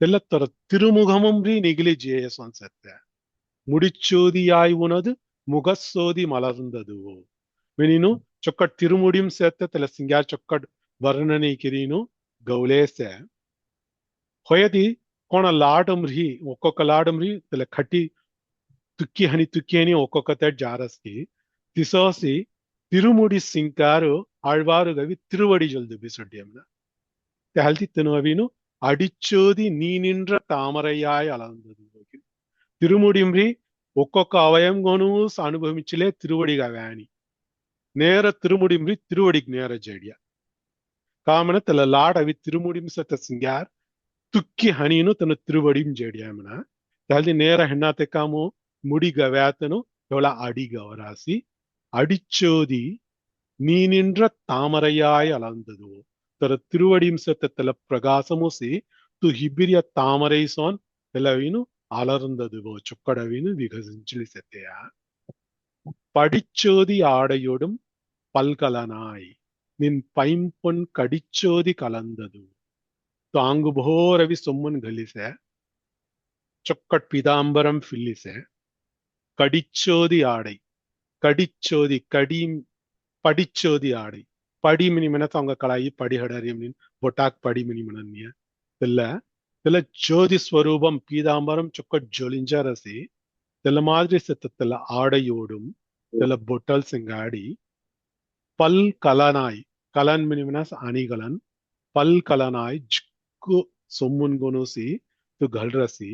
తెల్ల తొర తిరుముఖమం రీ నిగిలి జేయసొన్సెత్త முடிச்சோதியாய் உனது முகசோதி மலர்ந்ததுவோ மெனினு ಚೊಕ್ಕ ತಿರುಮುಡಿಂ ಸೇತ್ತ ತೆಲ ಸಿಂಗಾರ್ ಚೊಕ್ಕ ವರ್ಣನೆ ಕಿರೀನು ಗೌಲೇಸೆ ಹೊಯದಿ ಕೋಣ ಲಾಡಂ ರಿ ಒಕ್ಕೊಕ್ಕ ಲಾಡಂ ರಿ ತೆಲ ಖಟ್ಟಿ ತುಕ್ಕಿ ಹನಿ ಒಕ್ಕೊಕ್ಕತೆ ಜಾರಸ್ಕಿ ತಿಸೋಸಿ ತಿರುಮುಡಿ ಸಿಂಕಾರು ಆಳ್ವಾರು ಗವಿ ತಿರುವಡಿ ಜೊಲ್ದು ಬಿಸೊಡ್ಡಿಯಮ್ನ തെഹൽത്തി തിനുവീനു അടിച്ചോതി നീ നിன்ற താമരയായി അളന്നത് തിരുമുടിമ്രി ఒక్కొక్క అవయం గోను అనుభవించలే తిరువడిగా వ్యాని నేర తిరుముడిమ్రి తిరువడికి నేర జడియ కామన తల లాడ్ అవి తిరుముడిం సత సింగార్ ತುಕ್ಕಿ ಹನೀನು ತನ್ನ ತಿರುವಡಿಂ ಜಡಿಯಾಮನ ತಹಲ್ದಿ ನೇರ ಹೆಣ್ಣಾತೆ ಕಾಮು ಮುಡಿಗ ವ್ಯಾತನು ಇವಳ ಅಡಿಗ ಅವರಾಸಿ ಅಡಿಚ್ಚೋದಿ ನೀ ನಿன்ற தாமரையாய் அளந்தது தர திருவடியும் சத்தத்துல பிரகாசமுசி து ஹிபிரிய தாமரை சோன் எல்லாவீனு அலர்ந்ததுவோ சுக்கடவீனு விகசிஞ்சலி சத்தையா படிச்சோதி ஆடையோடும் பல்கலனாய் நின் பைம்பொன் கடிச்சோதி கலந்தது தாங்கு போரவி சொம்மன் கலிசே ಚೊಕ್ಕಟ್ ಪೀತಾಂಬರಂ ಫಿಲ್ಲಿಸೆ ಕಡಿಚ್ಚೋದಿ ಆಡೈ ಕಡಿಚ್ಚೋದಿ ಕಡೀಂ ಪಡಿಚ್ಚೋದಿ ಆಡೈ ಪಡಿ ಮಿನಿ ಮನ ತಾಂಗ ಕಳಾಯಿ ಪಡಿ ಹಡರಿ ಮಿನಿ ಬೊಟಾಕ್ ಪಡಿ ಮಿನಿ ಮನನ್ಯ తెల్ల జ్యోతి స్వరూపం పీతాంబరం చొక్కట్ జ్వలించారసి తెల్ల మాదిరి తెల్ల ఆడయోடும் తెల్ల బొట్టల్ సింగాడి పల్ కలనాయ్ కలన్ మిని మినస్ అనిగలన్ పల్ కలనాయ్ జిక్కు సొమ్మున్ గొనుసి ತು ಗಲ್ರಸಿ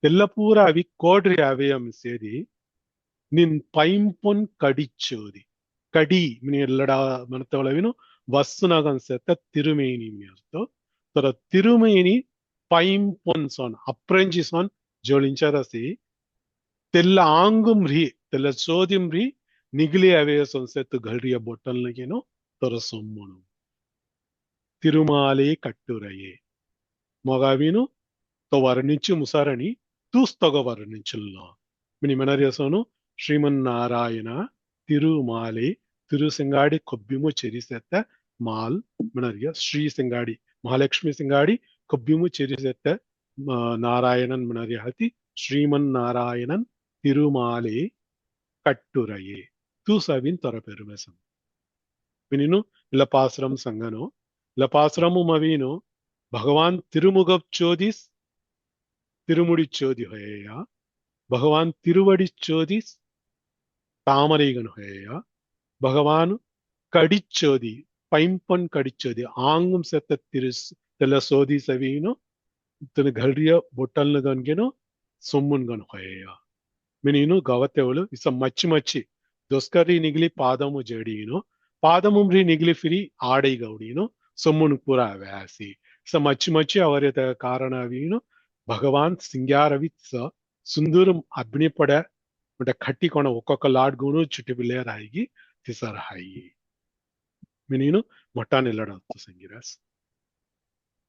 ಎಲ್ಲ ಪೂರ ಅವಿ ಕೋಡ್ರಿ ಅವಯಂ ಸೇರಿ ನಿನ್ ಪೈಂಪೊನ್ ಕಡಿಚ್ಚೋದಿ ಕಡಿ ಮಿನಿ ಎಲ್ಲಡ ಮನತವಳವಿನು ವಸ್ತುನಾಗನ್ಸತ್ತ ತಿರುಮೇನಿ ಮಿನಿ ಅರ್ಥ ತರ ತಿರುಮೇನಿ ಪೈಂಪೊನ್ ಸೋನ್ ಅಪ್ರೆಂಜಿ ಸೋನ್ ಜೋಳಿಂಚರಸಿ ತೆಲ್ಲ ಆಂಗುಂ ರಿ ತೆಲ್ಲ ಸೋದಿಂ ರಿ ನಿಗಿಲಿ ಅವಯ ಸೊನ್ಸೆತ್ತು ಗಲ್ರಿಯ ಬೊಟ್ಟಲ್ನಗೇನು ತರ ಸೊಮ್ಮುನು ತಿರುಮಾಲೆ ಕಟ್ಟುರಯೇ ಮೊಗವಿನು వర్ణించి ముసారని తూస్తగ వర్ణించుల్లో మిని మెనరియసోను ಶ್ರೀಮನ್ನಾರಾಯಣ ತಿರುಮಾಲೆ ತಿರುಸಿಂಗಾಡಿ ಕೊಬ್ಬಿಮು ಚೆರಿಸೆತ್ತ ಮಾಲ್ ಮೆನರಿಯ ಶ್ರೀ ಸಿಂಗಾಡಿ ಮಹಾಲಕ್ಷ್ಮಿ ಸಿಂಗಾಡಿ ಕೊಬ್ಬಿಮು ಚೆರಿಸೆತ್ತ ನಾರಾಯಣನ್ ಮೆನರಿಯ ಹತಿ ಶ್ರೀಮನ್ನಾರಾಯಣನ್ ತಿರುಮಾಲೆ ಕಟ್ಟುರಯೇ ತೂಸವಿನ್ ತೊರ ಪೆರುಮೆಸಂ మినిను ఇలపాసురం సంగను ఇలపాసురము మవీను భగవాన్ తిరుముగచ్చోదిస్ திருமுடிச்சோதி ஹொய்யா பகவான் திருவடிச்சோதி தாமரைகன் ஹொய்யா பகவான் கடிச்சோதி பைம்பொன் கடிச்சோதி ஆங்கும் செத்த திரு தெல சோதி சவீனு தன ಗಲ್ರಿಯ ಬೊಟ್ಟಲ್ನಗನ್ಗೆನು ಸೊಮ್ಮುನ್ಗನ್ ಹೊಯ್ಯ ಮಿನೀನು ಗವತೆವಳು ಇಸ ಮಚ್ಚಿ ಮಚ್ಚಿ ದೊಸ್ಕರಿ ನಿಗ್ಲಿ ಪಾದಮು ಜಡೀನು ಪಾದಮುಮ್ರಿ ನಿಗ್ಲಿ ಫಿರಿ ಆಡೈ ಗೌಡೀನು ಸೊಮ್ಮುನ್ ಪೂರ ವ್ಯಾಸಿ ಇಸ ಮಚ್ಚಿ ಮಚ್ಚಿ ಅವರ ಕಾರಣ ವೀನು భగవాన్ సింగారవిత్స సుందరం అగ్నిపడ అంటే కట్టికొన ఒక్కొక్క లాడ్గును చుట్టుపిల్లే రాయిగి తిసరాయి మినీను మొట్టాన్ ఎల్లడత్తు సంగిరాస్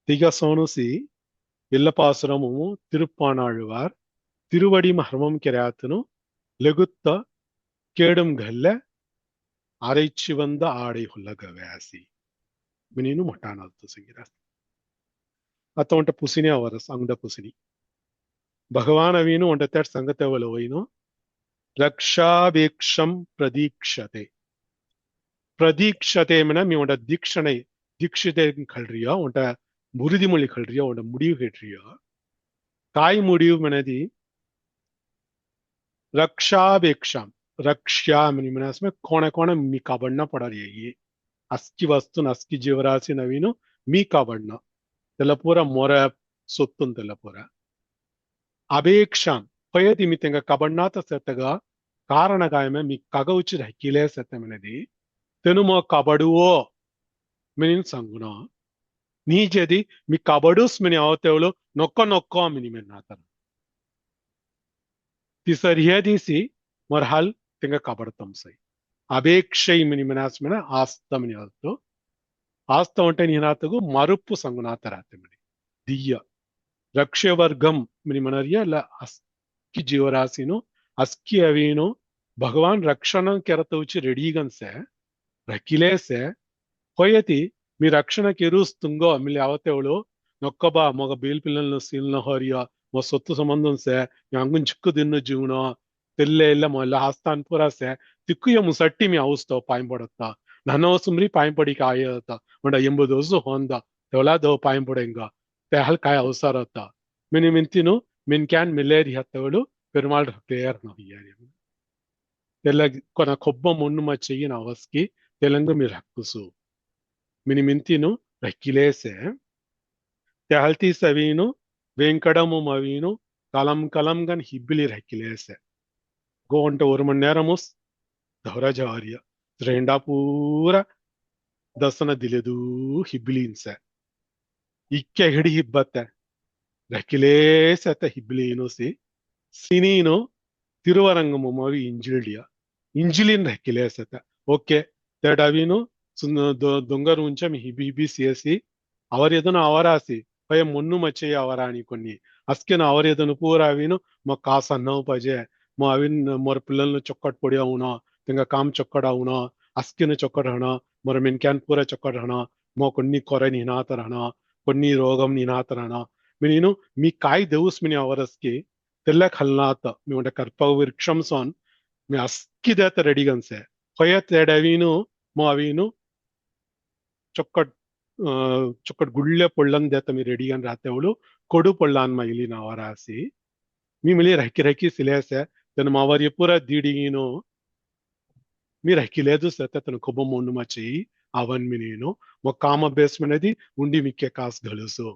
తిగ సోనుసి ఇల్లపాసురము తిరుప్పానాళ్వార్ తిరువడి మహర్మం కెరాతును లెగుత్త కేడం గల్లె ఆరైచి వంద ఆడై ಹುಲ್ಲಗ ವ್ಯಾಸಿ మినీను మొట్టాన్ అత్తు సంగిరాస్ ಅತ್ತ ಪುಸಿನಿ ಅವರ ಸಂಗದ ಪುಸಿನಿ ಭಗವಾನ್ ಅವೀನು ಒಂಟೆಟ್ ಸಂಗತವಲು ಒಯ್ನು ರಕ್ಷಾವೇಕ್ಷಂ ಪ್ರದೀಕ್ಷತೆ ಪ್ರದೀಕ್ಷತೆ ಮಿನ ಮೀ ಒಂಟ ದೀಕ್ಷಣೆ ದೀಕ್ಷಿತೆ ಕಳ್ರಿಯ ಒಂಟ ಮುರಿದಿ ಮುಳಿ ಕಳ್ರಿಯ ಒಂಟ ಮುಡಿಯು ಹೆಟ್ರಿಯ ಕಾಯಿ ಮುಡಿಯು ಮಿನದಿ ರಕ್ಷಾವೇಕ್ಷಂ ರಕ್ಷ್ಯಾ ಮಿನಿ ಮಿನಸ್ಮೆ ಕೋಣೆ ಕೋಣೆ ಮೀ ಕಾಬಣ್ಣ ಪಡರಿಯ ಅಸ್ಕಿ ವಸ್ತು ಅಸ್ಕಿ ಜೀವರಾಶಿ ನವೀನು ಮೀ ಕಾಬಣ್ಣ తెల్లపూర మొర సొత్తున్ తెల్లపూర అపేక్షాం పయతి మీ తెంగ కబడ్నాత సెత్తగా కారణగాయమే మీ కగవుచి హక్కిలే సెత్తమనేది తెనుమో కబడువో మినిన్ సంగుణ నీజేది మీ కబడుస్ మిని అవతేవులు నొక్క మిని మెన్నాతన తిసరియేదీసి మొరహల్ తెంగ కబడతం సై అపేక్షై మిని మెనాస్మిన ఆస్తమిని అల్తో ಆಸ್ತ ಒಂಟೆ ನೀನಾತಗು ಮರುಪ್ಪು ಸಂಗುನಾತರಾತಮಿಡಿ ದಿಯ್ಯ ರಕ್ಷ್ಯವರ್ಗಂ ಮಿನಿ ಮನರಿಯ ಲ ಅಸ್ಕಿ ಜೀವರಾಶಿನು ಅಸ್ಕಿ ಅವೀನು ಭಗವಾನ್ ರಕ್ಷಣ ಕೆರತವುಚಿ ರೆಡಿಗನ್ಸೆ ರಕಿಲೇಸೆ ಹೊಯತಿ మీ రక్షణకి ఎరుస్తుంగో మిల్లి అవతేవులు నొక్కబా మొగ బీల్ పిల్లలను సీల్న హోరియ మొ సొత్తు సంబంధం సే మీ అంగున్ చిక్కు దిన్ను జీవనో తెల్లే ಇಲ್ಲ ಮೊಲ್ಲ ಆಸ್ತಾನ್ ಪೂರ ಸೆ ತಿಕ್ಕುಯ ಮುಸಟ್ಟಿ ಮಿ ಔಸ್ತೋ ಪಾಯಿಂಪಡತ್ತ ನನ್ನವಸುಮ್ರಿ ಪಾಯಿಂಪಡಿಕ ಆಯತ ಮಂಡ 80 ವರ್ಷ ಹೊಂದ ತೆವಲಾದೋ ಪಾಯಿಂಪಡೆಂಗ ತೆಹಲ್ ಕಾಯ ಅವಸರತ್ತ ಮಿನಿ ಮಿಂತಿನು ಮಿನ್ ಕ್ಯಾನ್ ಮಿಲೇರಿ ಹತ್ತವಳು perumal player no yani telag kona kobba monnu ma cheyin avaski telangu mir hakkusu mini mintinu rakilese te halti savinu venkadamu mavinu kalam kalam gan hibbili rakilese go onta ஒரு மணி நேரமுஸ் ದೌರ ಜವಾರಿಯ ತ್ರೆಂಡಾ ಪೂರ ದಸನ ದಿಲೆದು ಹಿಬ್ಲಿನ್ಸೆ ಇಕ್ಕೆ ಹಿಡಿ ಹಿಬ್ಬತ್ತೆ ರಕಿಲೇಸತ ಹಿಬ್ಲಿನೋಸಿ ಸಿನೀನು ತಿರುವರಂಗಮು ಮವಿ ಇಂಜಿಲ್ಡಿಯ ಇಂಜಿಲಿನ್ ರಕಿಲೇಸತ ಓಕೆ ತೇಡಾವಿನು ದೊಂಗರು ಉಂಚ ಮಿ ಹಿಬಿ ಹಿಬಿ ಸಿಯಸಿ ಅವರೆದನು ಅವರಾಸಿ ಪಯ ಮೊನ್ನು ಮಚ್ಚೆಯ ಅವರಾಣಿ కొన్ని అస్కెను అవరెదను పూరావిను మా కాసన్నవు పజే మా అవిన్ మొర పిల్లలను చొక్కట్ పొడి అవునా తెంగ కామ్ చొక్కడ్ అవునా అస్కిను చొక్కడ్ హణ మొర మిన్క్యాన్ పూర చొక్కడ్ హణ మో కొన్ని కొర నినాతర హణ కొన్ని రోగం నినాతర హణ మినిను మీ కాయ్ దేవుస్ మిని అవరస్కి తెల్ల ఖల్నాత మీ ఉంట కర్ప వృక్షం సోన్ మీ అస్కి దేత రెడిగన్సే కొయ తేడవిను మో అవిను ಚೊಕ್ಕಟ್ ಚೊಕ್ಕಟ್ ಗುಳ್ಳೆ ಪೊಳ್ಳನ್ ದೇತ ಮಿ ರೆಡಿಗನ್ ರಾತೆವಳು ಕೊಡು ಪೊಳ್ಳಾನ್ ಮೈಲಿ ನಾವರಾಸಿ ಮಿ ಮಿಲಿ ರಹಕಿ ರಹಕಿ ಸಿಲೇಸೆ ತನ್ನ ಮಾವರಿಯ ಪೂರ ದೀಡಿಗಿನು మీరు హకిలేదు సత తన కొబ్బ మొండు మచ్చి అవన్ మినేను మొ కామ బేస్ మనది ఉండి మిక్కే కాస్ గలుసు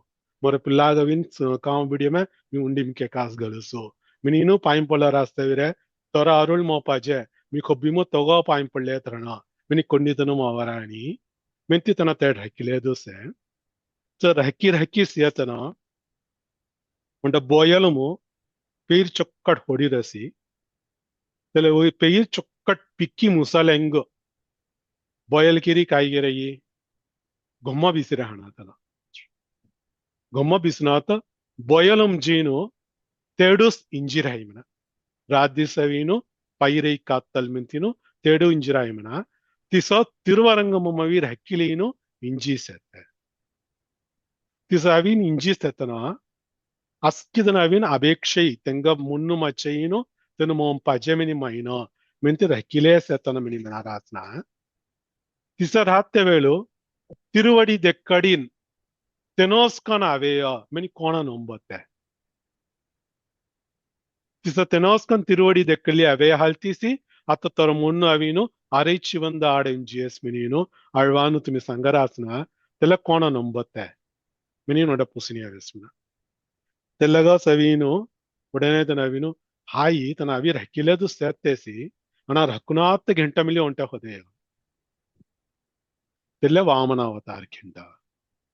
మొర పిల్లాగ విన్ కామ బిడియమే మీ ఉండి మిక్కే కాస్ గలుసు మినీను ಪಾಯಿಂ ಪೊಳ ರಾಸ್ತವಿರೆ ತೊರ ಅರುಳ್ ಮೋಪಾಜೆ మీ కొబ్బిమో తొగో పాయిం పళ్ళే తరణ మిని కొన్నితను మావరాని మెంతి తన తేడ్ హకిలేదు సే సో రహకి రహకి సియతన ఉండ బోయలము పేరు చొక్కట్ ಹೊಡಿ ರಸಿ ತಲೆ ಪೇರ್ ಚೊಕ್ಕಟ್ ಪಿಕ್ಕಿ ಮುಸಲೆಂಗ್ ಬೊಯಲ್ಕಿರಿ ಕಾಯಿಗೆರಯಿ ಗೊಮ್ಮ ಬಿಸಿರೆ ಹಣತನ ಗೊಮ್ಮ ಬಿಸಿನಾತ ಬೊಯಲಂ ಜೀನು ತೇಡುಸ್ ಇಂಜಿರಾಯಿಮನ ರಾಧಿಸವೀನು ಪೈರೈ ಕಾತ್ತಲ್ ಮಿಂತಿನು ತೇಡು ಇಂಜಿರಾಯಿಮನ ತಿಸ ತಿರುವರಂಗಮವೀರ್ ಹಕ್ಕಿಲೀನು ಇಂಜೀಸೆತ್ತೆ ತಿಸ ಅವೀನ್ ಇಂಜೀಸೆತ್ತನ ಅಸ್ಕಿದನ ಅವೀನ್ ಅಪೇಕ್ಷೈ ತೆಂಗ ಮುನ್ನು ಮಚ್ಚೈನು ತನು ಮೋಂ ಪಜೆಮಿನಿ ಮೈನೋ ಮೆಂತಿ ರಕ್ಕಿಲೇಸೆತ್ತನ ಮಿನಿ ಮೆನಾರಾಸ್ನ ತಿಸ ರಾತ್ತೆ ವೇಳು ತಿರುವಡಿ ದೆಕ್ಕಡಿನ್ ತೆನೋಸ್ಕನ ಅವೇಯ ಮಿನಿ ಕೋಣ ನೊಂಬತ್ತೆ ತಿಸ ತೆನೋಸ್ಕನ್ ತಿರುವಡಿ ದೆಕ್ಕಲಿ ಅವೇ ಹಲ್ತಿಸಿ ಅತ್ತ ತರ ಮುನ್ನು ಅವೀನು ಅರೈಚಿ ಬಂದ ಆಡ ಇಂಜಿಯಸ್ ಮಿನೀನು ಅಳ್ವಾನು ತುಮಿ ಸಂಗರಾಸ್ನ ತೆಲ್ಲ ಕೋಣ ನೊಂಬತ್ತೆ ಮಿನಿ ನೋಡ ಪುಸಿನಿ ಅವೆಸ್ನ తెల్లగా సవీను ఉడనే తన అవిను ಹಾಯಿ ತನ ಅವಿರ್ ಹಕ್ಕಿಲೆದು ಸೇರ್ತೇಸಿ ಅಣ ಹಕ್ಕುನಾತ್ ಘಂಟ ಮಿಲಿ ಒಂಟೆ ಹೊದೆ ತೆಲ್ಲ ವಾಮನಾವತಾರ ಖಿಂಡ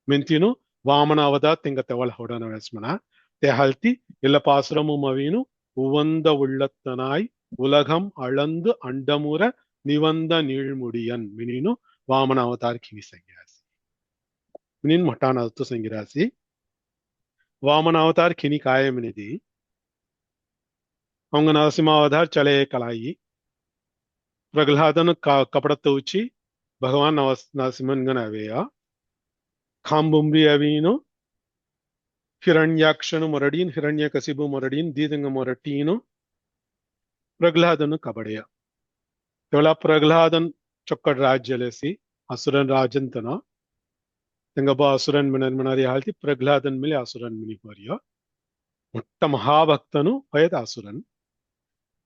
ಮೆಂತಿನು ವಾಮನಾವತಾರ ತಿಂಗ ತೆವಳ ಹೊಡನ ವೆಸ್ಮನ te halti இல்ல பாசுரமும் அவினு உவந்த உள்ளத்தனாய் உலகம் அளந்து அண்டமுற நிவந்த நீழ்முடியன் மினிನು ವಾಮನ ಅವತಾರ ಕಿವಿ ಸಂಗಿರಾಸಿ ಮಿನಿನ್ ಮಠಾನ ಅತ್ತು ಸಂಗಿರಾಸಿ वामन अवतार खिनी काय मिनिदी अवंग नरसिंहावतार चले कलाई प्रगलादन कपड़त उची भगवान नरसिंहन गण अवेय खांबुंबी अवीनु हिरण्याक्षनु मोरडीन हिरण्यकशिबु मोरडीन दीदंग मोरटीनु प्रगलादन कबड़ेय तेवला प्रगलादन चೊಕ್ಕಡ ರಾಜ್ಯಲೆಸಿ ಅಸುರನ್ ರಾಜಂತನ ತೆಂಗಬ ಅಸುರನ್ ಮಿನರಿ ಹಾಲ್ತಿ ಪ್ರಹ್ಲಾದನ್ ಮೇಲೆ ಅಸುರನ್ ಮಿನಿ ಹೊರಿಯ ಮೊಟ್ಟ ಮಹಾಭಕ್ತನು ಹೊಯದ ಅಸುರನ್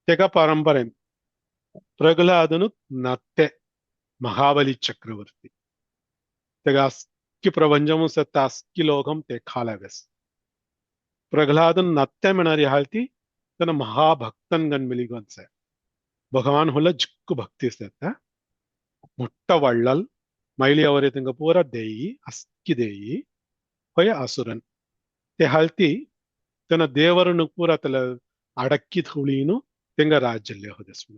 ತೆಗ ಪರಂಪರೆ ಪ್ರಹ್ಲಾದನು ನತ್ತೆ ಮಹಾಬಲಿ ಚಕ್ರವರ್ತಿ ತೆಗ ಅಸ್ಕಿ ಪ್ರಪಂಚಮು ಸತ್ತ ಅಸ್ಕಿ ಲೋಕಂ te ಖಾಲವೆಸ್ ಪ್ರಹ್ಲಾದನ್ ನತ್ತೆ ಮಿನರಿ ಹಾಲ್ತಿ ತನ್ನ ಮಹಾಭಕ್ತನ್ ಗನ್ ಮಿಲಿಗನ್ಸೆ ಭಗವಾನ್ ಹೊಲ ಜಿಕ್ಕು ಭಕ್ತಿ ಸತ್ತ ಮೊಟ್ಟ ವಳ್ಳಲ್ ಮೈಲಿ ಅವರೇ ತಂಗ ಪೂರ ದೇಯಿ ಅಸ್ಕಿ ದೇಯಿ ಹೊಯ ಅಸುರನ್ te halti ತನ್ನ ದೇವರನ್ನು ಪೂರ ತಲ ಅಡಕ್ಕಿದ ಹುಳೀನು ತೆಂಗ ರಾಜ್ಯಲ್ಲೇ ಹೊದಸ್ಮ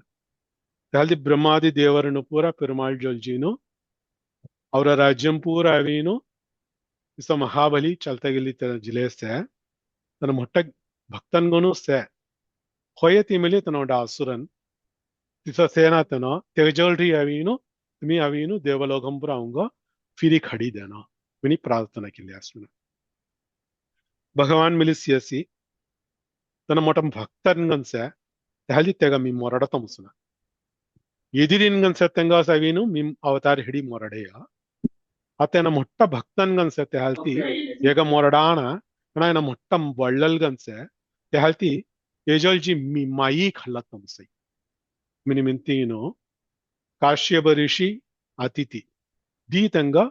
halti ಬ್ರಹ್ಮಾದಿ ದೇವರನ್ನು ಪೂರ ಪೆರುಮಾಳ್ ಜೊಲ್ಜೀನು ಅವರ ರಾಜ್ಯಂ ಪೂರ ಅವೀನು ಇಸ ಮಹಾಬಲಿ ಚಲ್ತಗಿಲ್ಲಿ ಜಿಲೆ ಸೆ ತನ್ನ ಮೊಟ್ಟ ಭಕ್ತನ್ಗನು ಸೆ ಹೊಯತಿ ಮೇಲೆ ತನ್ನೋಡ ಅಸುರನ್ तिसा सेना तना तेजोल्री अवीनु तुम्ही अवीनु देवलोकम पर आऊंगा फिरी खड़ी देना मिनी प्रार्थना के लिए आसमना भगवान मिलिसियसी तना मोटम भक्तन से तहली तेगा मी मोरडतम सुना ಎದಿರಿನ್ಗನ್ ಸತ್ಯಂಗ ಸವೀನು ಮಿಮ್ ಅವತಾರ ಹಿಡಿ ಮೊರಡೆಯ ಅತೇನ ಮೊಟ್ಟ ಭಕ್ತನ್ಗನ್ ಸತ್ಯ ಹಾಲ್ತಿ ಏಗ ಮೊರಡಾಣ ಅಣ ಮೊಟ್ಟ ಬಳ್ಳಲ್ಗನ್ಸೆ te halti 예절지 미마이 갈라tomsay. Minimintiino Kashyap Rishi Atiti. Ditanga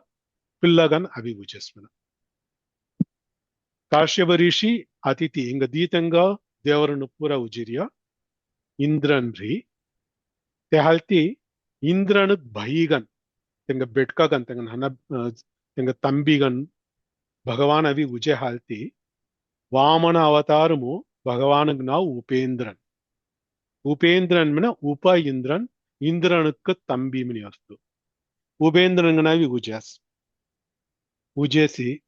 Pillagan Abhibujasmana. Kashyap Rishi Atiti. Inga Ditanga Devaranupura Ujiriya. Indranri. Tehalti Indranuk Bhayigan. Tenga Betkagan. Tenga Hana. Tenga Tambigan. Bhagavan Abhibuje Halti. Vamana Avatarumu. Bhagavanuk now Upendran. Upendran mana Upa Indran. Indranukka Tambi mini astu. Upendran ganavi Ujas. Ujesi.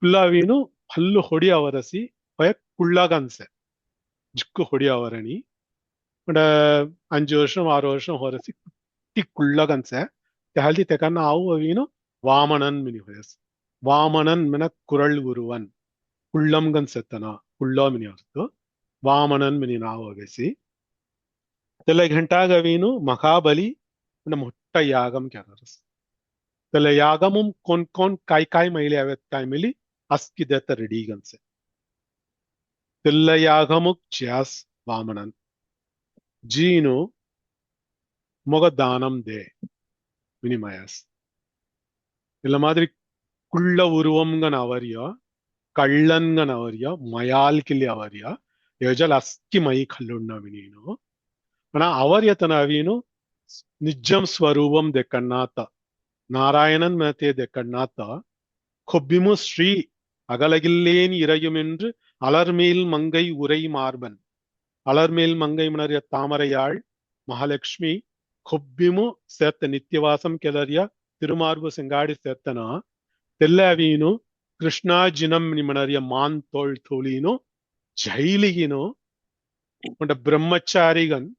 Kullavinu Hallu Hodi Avarasi. Paya Kullaganse. Jikku Hodi Avarani. And Anjosham Arosham Horasi. Kullaganse. The Haldi Tekana Avino. Vamanan mini hoyas. Vamanan mena Kural Guruvan. Kullam Gansetana. Kulla mini astu. Vamanan mini Navagasi. Tele Ghantagavinu, Mahabali, and a Mutta Yagam Kanaras. Tele Yagamum Kon Kai Maili Avet Kaimili, Aski Detta Rediganse. Tele Yagamuk Chias Vamanan. Gino Mogadanam De Minimayas. Tele Madri Kulla Uruamgan Avaria, Kallangan Avaria, Mayal Kili Avaria, Yajal Aski Mai Kalunda Minino. Avaryatanavino Nijam Swarubam de Kanata Narayanan Mate de Kanata Kobimus Sri Agalagilane Irayumindr Alarmil Mangai Urai Marban Alarmil Mangai Manaria Tamarayal Mahalakshmi Kobimu Set Nityavasam Kelaria Tirumarbu Sangadi Setana Tellavino Krishna Jinam Nimanaria Man Tol Tolino Jailigino and a Brahmacharigan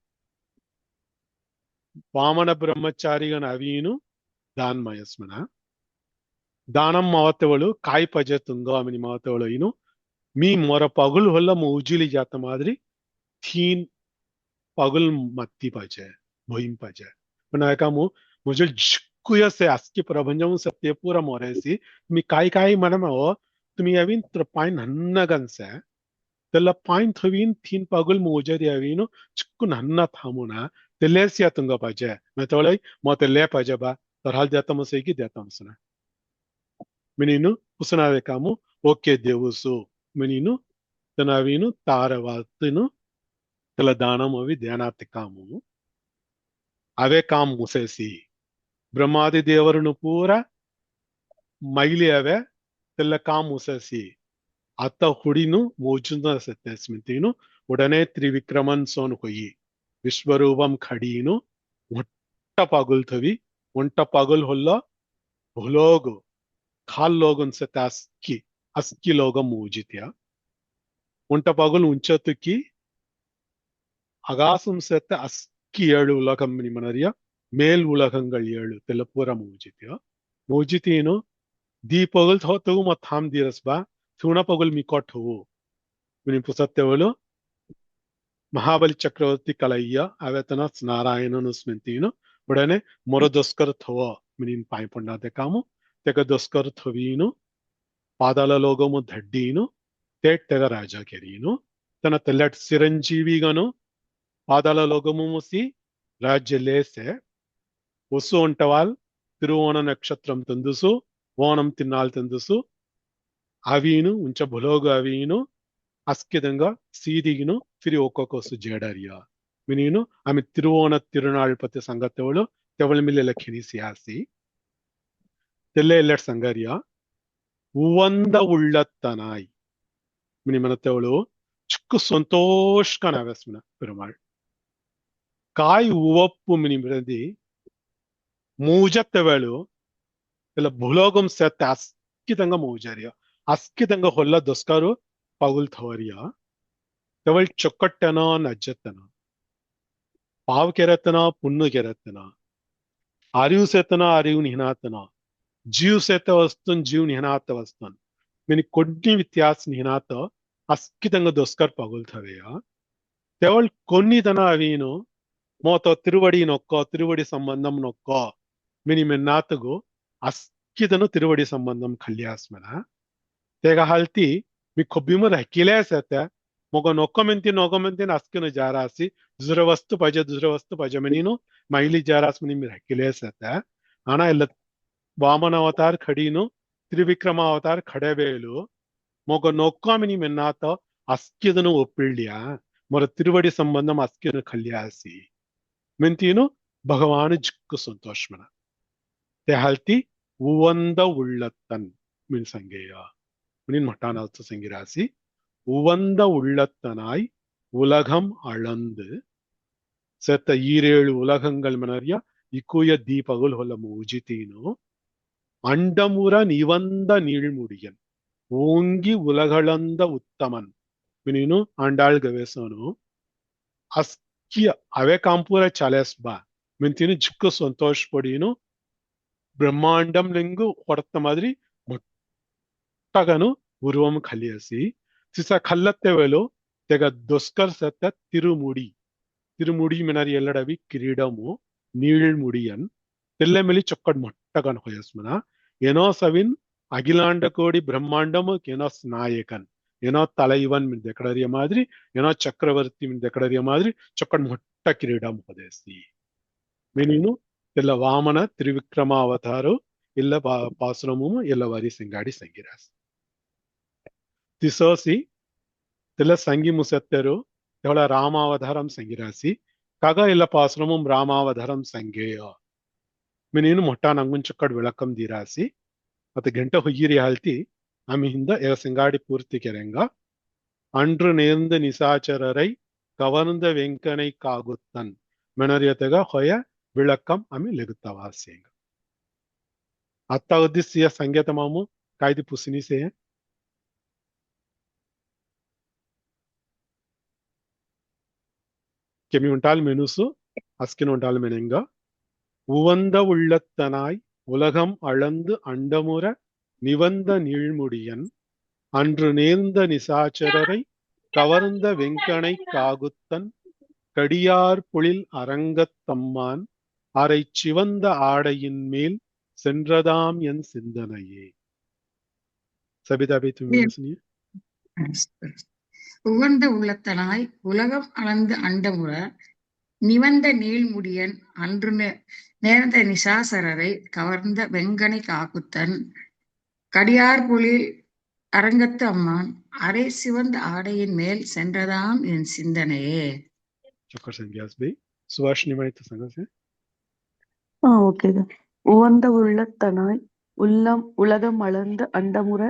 Vamana Brahmacharigan Avinu, Dan Mayasmana. Danam Matavalu, Kai Pajatunga, Mini Matavalu, Me Mora Pagul Hola Mujili Jatamadri, Thin Pagul Matti Paja, Mohim Paja. When I come, Mujil Kuya se Aski Prabhanjam Satyapura Moresi, me Kai Manamo, to me having Trapine Hannaganse. Tella pine thavin thin pagul moja diavino chukun hanna thamuna telesia tunga paja metolai motele pajaba tarhal jatamu ki detamsuna meninu usana kamu okay devusu meninu tanavinu taravatinu tela danam avi dhyanatikamu ave kam musesi brahmadi devarunu pura maili ave tella kam musesi Atta Hudinu, Mojunda Satesmitino, Udane Trivikraman Son Hoyi, Vishwarubam Khadino, Uttapagul Thavi, Untapagul Holla, Hologo, Khal Logan Sataski, Aski Loga Mojitya, Untapagul Unchatuki, Agasum Seta Aski Yerdu Ulakam Manaria, Male Ulakangal Yerdu, Telapura Mojitya, Mojitino, Deepagul Thotu Matham Dirasba. Thuna Pagul Mikotho. When Pusatevolo Mahabali Chakravarti Kalaya, Avatanas Narayanus Mentino, Budane, Morodoskar Thova, meaning Pipanda de Camo, Tegadoskar Thovino, Padala Logomo Dhaddino, Tet Tegaraja Kerino, Tanatelet Siranjivi Gano, Padala Logomusi, Rajalese, Usu Ontaval, Tiruvana Nakshatram Tandusu, Vonam Tinal Tandusu, Avinu, Uncha Bologa Avinu, Askidanga, Sidigino, Firiokos Jedaria. Minino, I'm a Tiruvana Tirunal Pate Sangatolo, Tevalmilla Kinisiasi, Tele let Sangaria, Wanda Ullatanai, Minimanatolo, Chukusontosh Kanavasmana, Perumal. Kai Uwapu Minibradi, Mujatavelo, Tela Bulogum Setas, Kitanga Mujaria. Askidanga Holla Doskaro, Pagul Thoria, Taval Chokatana, Najatana, Pav Keratana, Punnu Keratana, Ariu Setana, Ariu Hinatana, Jew Seta Vastun, Jew Hinata Vastan, Many Kudni Vityas Hinata, Askidanga Doskar Pagul Thavea, Taval Konni Dana Avino, Moto Tiruvadi Nokka, Tiruvadi Sambandam Nokka, Many Menatago, Askidano Tiruvadi Sambandam Kalyasmana. Tega halti, mi kobimur hakile seta, mug नोकमेंतीन Erskine जारासी दुसरं वस्तू पाहिजे म्हणून मैली जारास म्हणून miraculous आता आना ಎಲ್ಲ वामन अवतार खडीनु त्रिविक्रम अवतार खडेवेलु मग नोक्कामिनी मेन्नात अस्किदनु ಒಪ್ಪಿಳ್ಯ मोर तिरुवड़ी संबंधम अस्किदनु खल्यासी ಮೆಂತೀನು ಭಗವಾನ್ ಜಿಕ್ಕು ಸಂತೋಷಮನ ते हालती उवंद उल्लतन मिन संगेय मिन मटानाच संगिरासी उवंद उल्लतनाय உலகம் அளந்து செத்த ஈரேழு உலகங்கள் மனறிய இக்குய தீபகுல் ಹೊಲ மூஜிதீனோ அண்டமுற நிவந்த நீழ்முடியன் ஓங்கி உலகளந்த உத்தமன் மினினு ஆண்டாள் கவேசனு ಅಸ್ಕಿಯ ಅವೇ ಕಾಂಪೂರ ಚಾಲೆಸ್ ಬಾ ಮಿಂತಿನ ಜಿಕ್ಕು ಸಂತೋಷ ಪಡಿನು ಬ್ರಹ್ಮಾಂಡಂ ಲಿಂಗು ಹೊರತ ಮಾದರಿ ಮೊಟ್ಟಗನು ಉರುವಂ ಖಲಿಯಸಿ ಸಿಸ ಖಲ್ಲತ್ತೆ ವೇಲು ತೆಗ ದೊಸ್ಕರ್ ಸತ್ತ ತಿರುಮುಡಿ ಮಿನರಿ ಎಲ್ಲಡವಿ ಕಿರೀಡಮು ನೀಳ್ಮುಡಿಯನ್ ತೆಲ್ಲೆಮೆಲಿ ಚೊಕ್ಕಡ್ ಮೊಟ್ಟಗನ್ ಹೊಯಸ್ಮನ ಏನೋ ಸವಿನ್ ಅಖಿಲಾಂಡ ಕೋಡಿ ಬ್ರಹ್ಮಾಂಡಮು ಏನೋ ನಾಯಕನ್ ಏನೋ தலைவன் மின் தெக்கடறிய மாதிரி ಏನೋ ಚಕ್ರವರ್ತಿ மின் தெக்கடறிய மாதிரி ಚೊಕ್ಕಡ್ ಮೊಟ್ಟ ಕಿರೀಡಂ ಹೊದೆಸಿ ಮೆನಿನು ಎಲ್ಲ ವಾಮನ ತ್ರಿವಿಕ್ರಮ ಅವತಾರು ಇಲ್ಲ ಪಾಸುರಮು ಎಲ್ಲ ವಾರಿ ಸಿಂಗಾಡಿ ಸಂಗಿರಾಸ್ ತಿಸೋಸಿ ಎಲ್ಲ ಸಂಗಿ ಮುಸತ್ತೆರು ಎವಳ ರಾಮಾವತಾರಂ ಸಂಗಿರಾಸಿ ಕಾಗ ಎಲ್ಲ ಪಾಸುರಮು ರಾಮಾವತಾರಂ ಸಂಗೇಯ ಮೆನಿನು ಮೊಟ್ಟ ನಂಗುನ್ ಚೊಕ್ಕಡ್ ವಿಳಕಂ ದಿರಾಸಿ ಮತ್ತೆ ಗಂಟೆ ಹುಯ್ಯಿರಿ ಹಾಲ್ತಿ आम्ही हिंद सिंगाड़ी पूर्ति करेंगे अंड्र नेर्ंद निशाचरரை கவர்ந்த வெங்கனை காகுத்தன் மெனரியತಗ ಹೊಯ ವಿಳಕಂ आम्ही लिखतावासेंग आता उद्देश्य संगीत मामू कायदी पुसनी से केमी उंटाल मेनुसु अस्किन उंटाल मेनेंग உவந்த உள்ளத்தனாய் உலகம் அளந்து அண்டமுற நிவந்த நீழ்முடியன் அன்று நேர்ந்த நிசாச்சரரை கவர்ந்த வெங்கனை காகுத்தன் கடியார் பொழில் அரங்கத்தம்மான் அரை சிவந்த ஆடையின் மேல் சென்றதாம் என் சிந்தனையே சபிதா பேத்து உவந்த உள்ளத்தனாய் உலகம் அளந்து அண்டமுற நிவந்த நீழ்முடியன் அன்று நேர்ந்த நிசாசரரை கவர்ந்த வெங்கனை காகுத்தன் கடியார் பொழில் அரங்கத்து அம்மான் அரை சிவந்த ஆடையின் மேல் சென்றதாம் என் சிந்தனையே ஓகே உவந்த உள்ளத்தனாய் உலகம் அளந்து அண்டமுற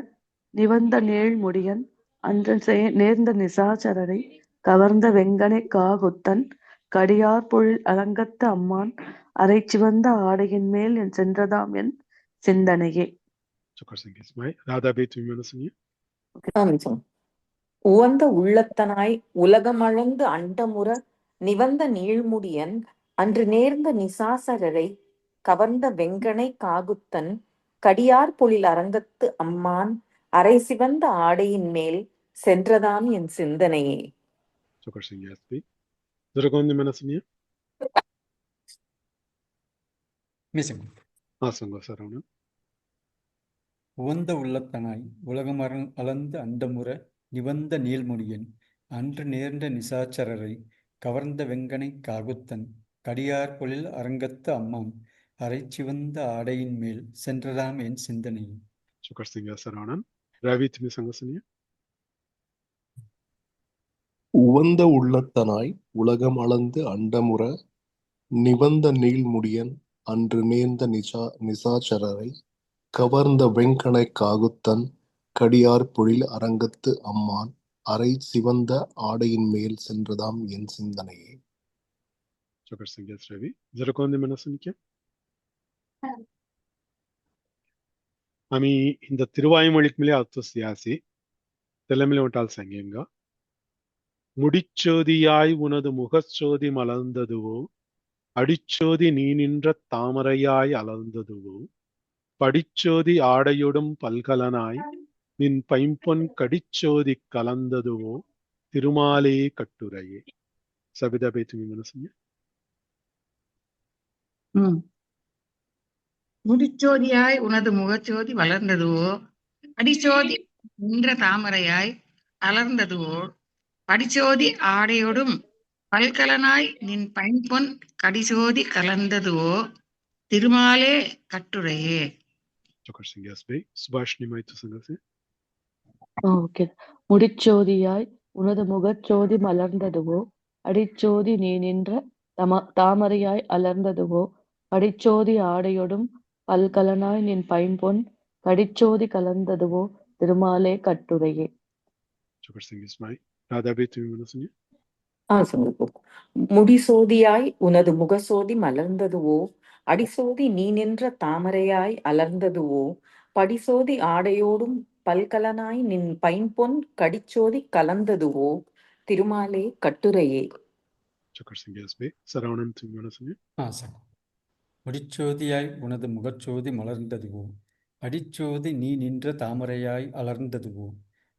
நிவந்த நீழ்முடியன் அன்று நேர்ந்த நிசாச்சரரை கவர்ந்த வெங்கனை காகுத்தன் கடியார் பொழில் அரங்கத்து அம்மான் அரை சிவந்த ஆடையின் மேல் சென்றதாம் என் சிந்தனையே உவந்த உள்ளத்தனாய் உலகமளந்து அண்டமுற நிவந்த நீழ்முடியன் அன்று நேர்ந்த நிசாசரரை கவர்ந்த வெங்கனை காகுத்தன் கடியார் பொழில் அரங்கத்து அம்மான் அரை சிவந்த ஆடையின் மேல் சென்றதாம் என் சிந்தனையே உவந்த உள்ளத்தனாய் உலகம் அளந்து அண்டமுற நிவந்த நீள்முடியன் அன்று நேர்ந்த நிசாச்சரரை கவர்ந்த வெங்கனை காகுத்தன் கடியார் பொழில் அரங்கத்து அம்மான் அரை சிவந்த ஆடையின் மேல் சென்றதாம் என் சிந்தனை. உவந்த உள்ளத்தனாய் உலகம் அளந்து அண்டமுற நிவந்த நீள்முடியன் அன்று நேர்ந்த நிசாச்சரரை கவர்ந்த வெங்கனை காகுத்தன் கடியார் பொழில் அரங்கத்து அம்மான் அரை சிவந்த ஆடையின் மேல் சென்றதாம் என் சிந்தனையே. आम्ही இந்த திருவாய்மொழிக்குமே அர்த்தம் சியாசி தெல்லமில் விட்டால் சங்கியங்க முடிச்சோதியாய் உனது முகச்சோதி மலர்ந்ததுவோ அடிச்சோதி நீ நின்ற தாமரையாய் அலர்ந்ததுவோ படிச்சோதி ஆடையொடும் பல்கலனாய் நின் பைம்பொன் கடிச்சோதி கலந்ததுவோ திருமாலே கட்டுரையே. சபிதா பேத்து மனசுங்க. முடிச்சோதியாய் உனது முகச்சோதி வளர்ந்ததுவோ அடிச்சோதி நின்ற தாமரையாய் அலர்ந்ததுவோ படிச்சோதி ஆடையோடும் பல்கலனாய் நின் பைம்பொன் கடிசோதி கலந்ததுவோ திருமாலே கட்டுரையே. Chokarsingasbe, Subhashni Maitu Sangase. Okay. முடிச்சோதியாய் உனது முகச்சோதி மலர்ந்ததுவோ அடிச்சோதி நீ நின்ற தாமரையாய் அலர்ந்ததுவோ படிச்சோதி ஆடையொடும் பல்கலனாய் நின் பைம்பொன் கடிச்சோதி கலந்ததுவோ திருமாலே கட்டுரையே. Chokarsingasmai. Radhabe Tumi Manasanya. சொல்லுவோம். முடிசோதியாய் உனது முகசோதி மலர்ந்ததுவோ அடிசோதி நீ நின்ற தாமரையாய் அலர்ந்ததுவோ படிசோதி ஆடையோடும் பல்கலனாய் நின் பைம்பொன் கடிச்சோதி கலந்ததுவோ திருமாலே கட்டுரையே. Chokarsingasbe, Saravanam Tumi Manasanya. Sir. முடிச்சோதியாய் உனது முகச்சோதி மலர்ந்ததுவோ அடிச்சோதி நீ நின்ற தாமரையாய் அலர்ந்ததுவோ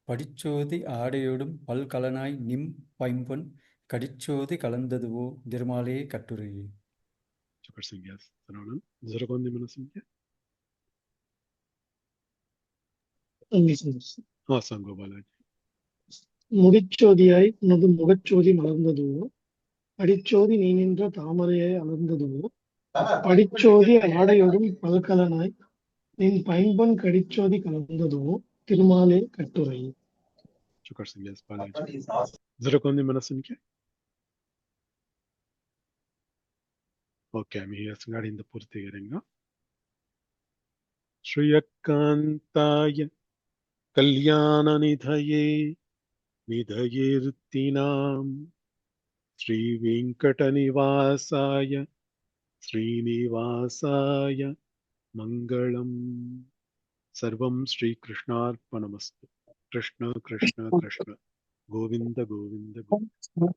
படிச்சோதி ஆடையோடும் பல்கலனாய் நிம் பைம்பொன் கடிச்சோதி கலந்ததுவோ திருமாலே கட்டுரையே. Chokarsingas, Saravanam. Zaragondi Manasanya. Sango Balaji. முடிச்சோதியாய் உனது முகச்சோதி மலர்ந்ததுவோ அடிச்சோதி நீ நின்ற தாமரையாய் அலர்ந்ததுவோ படிச்சோதி ஆடையோடும் பல்கலனாய் நின் பைம்பொன் கடிச்சோதி கலந்ததுவோ திருமாலே கட்டுரையே. Chokarsingas Balaji. Zaragondi Manasanya. Okay, I'm here. Sangadi in the Purti Garinga. Shriyakantaya Kalyana Nidhaye Nidhayirtinam Sri Venkatanivasaya Srinivasaya Mangalam Sarvam Sri Krishnarpanamastu. Krishna Krishna Krishna Govinda Govinda Govinda.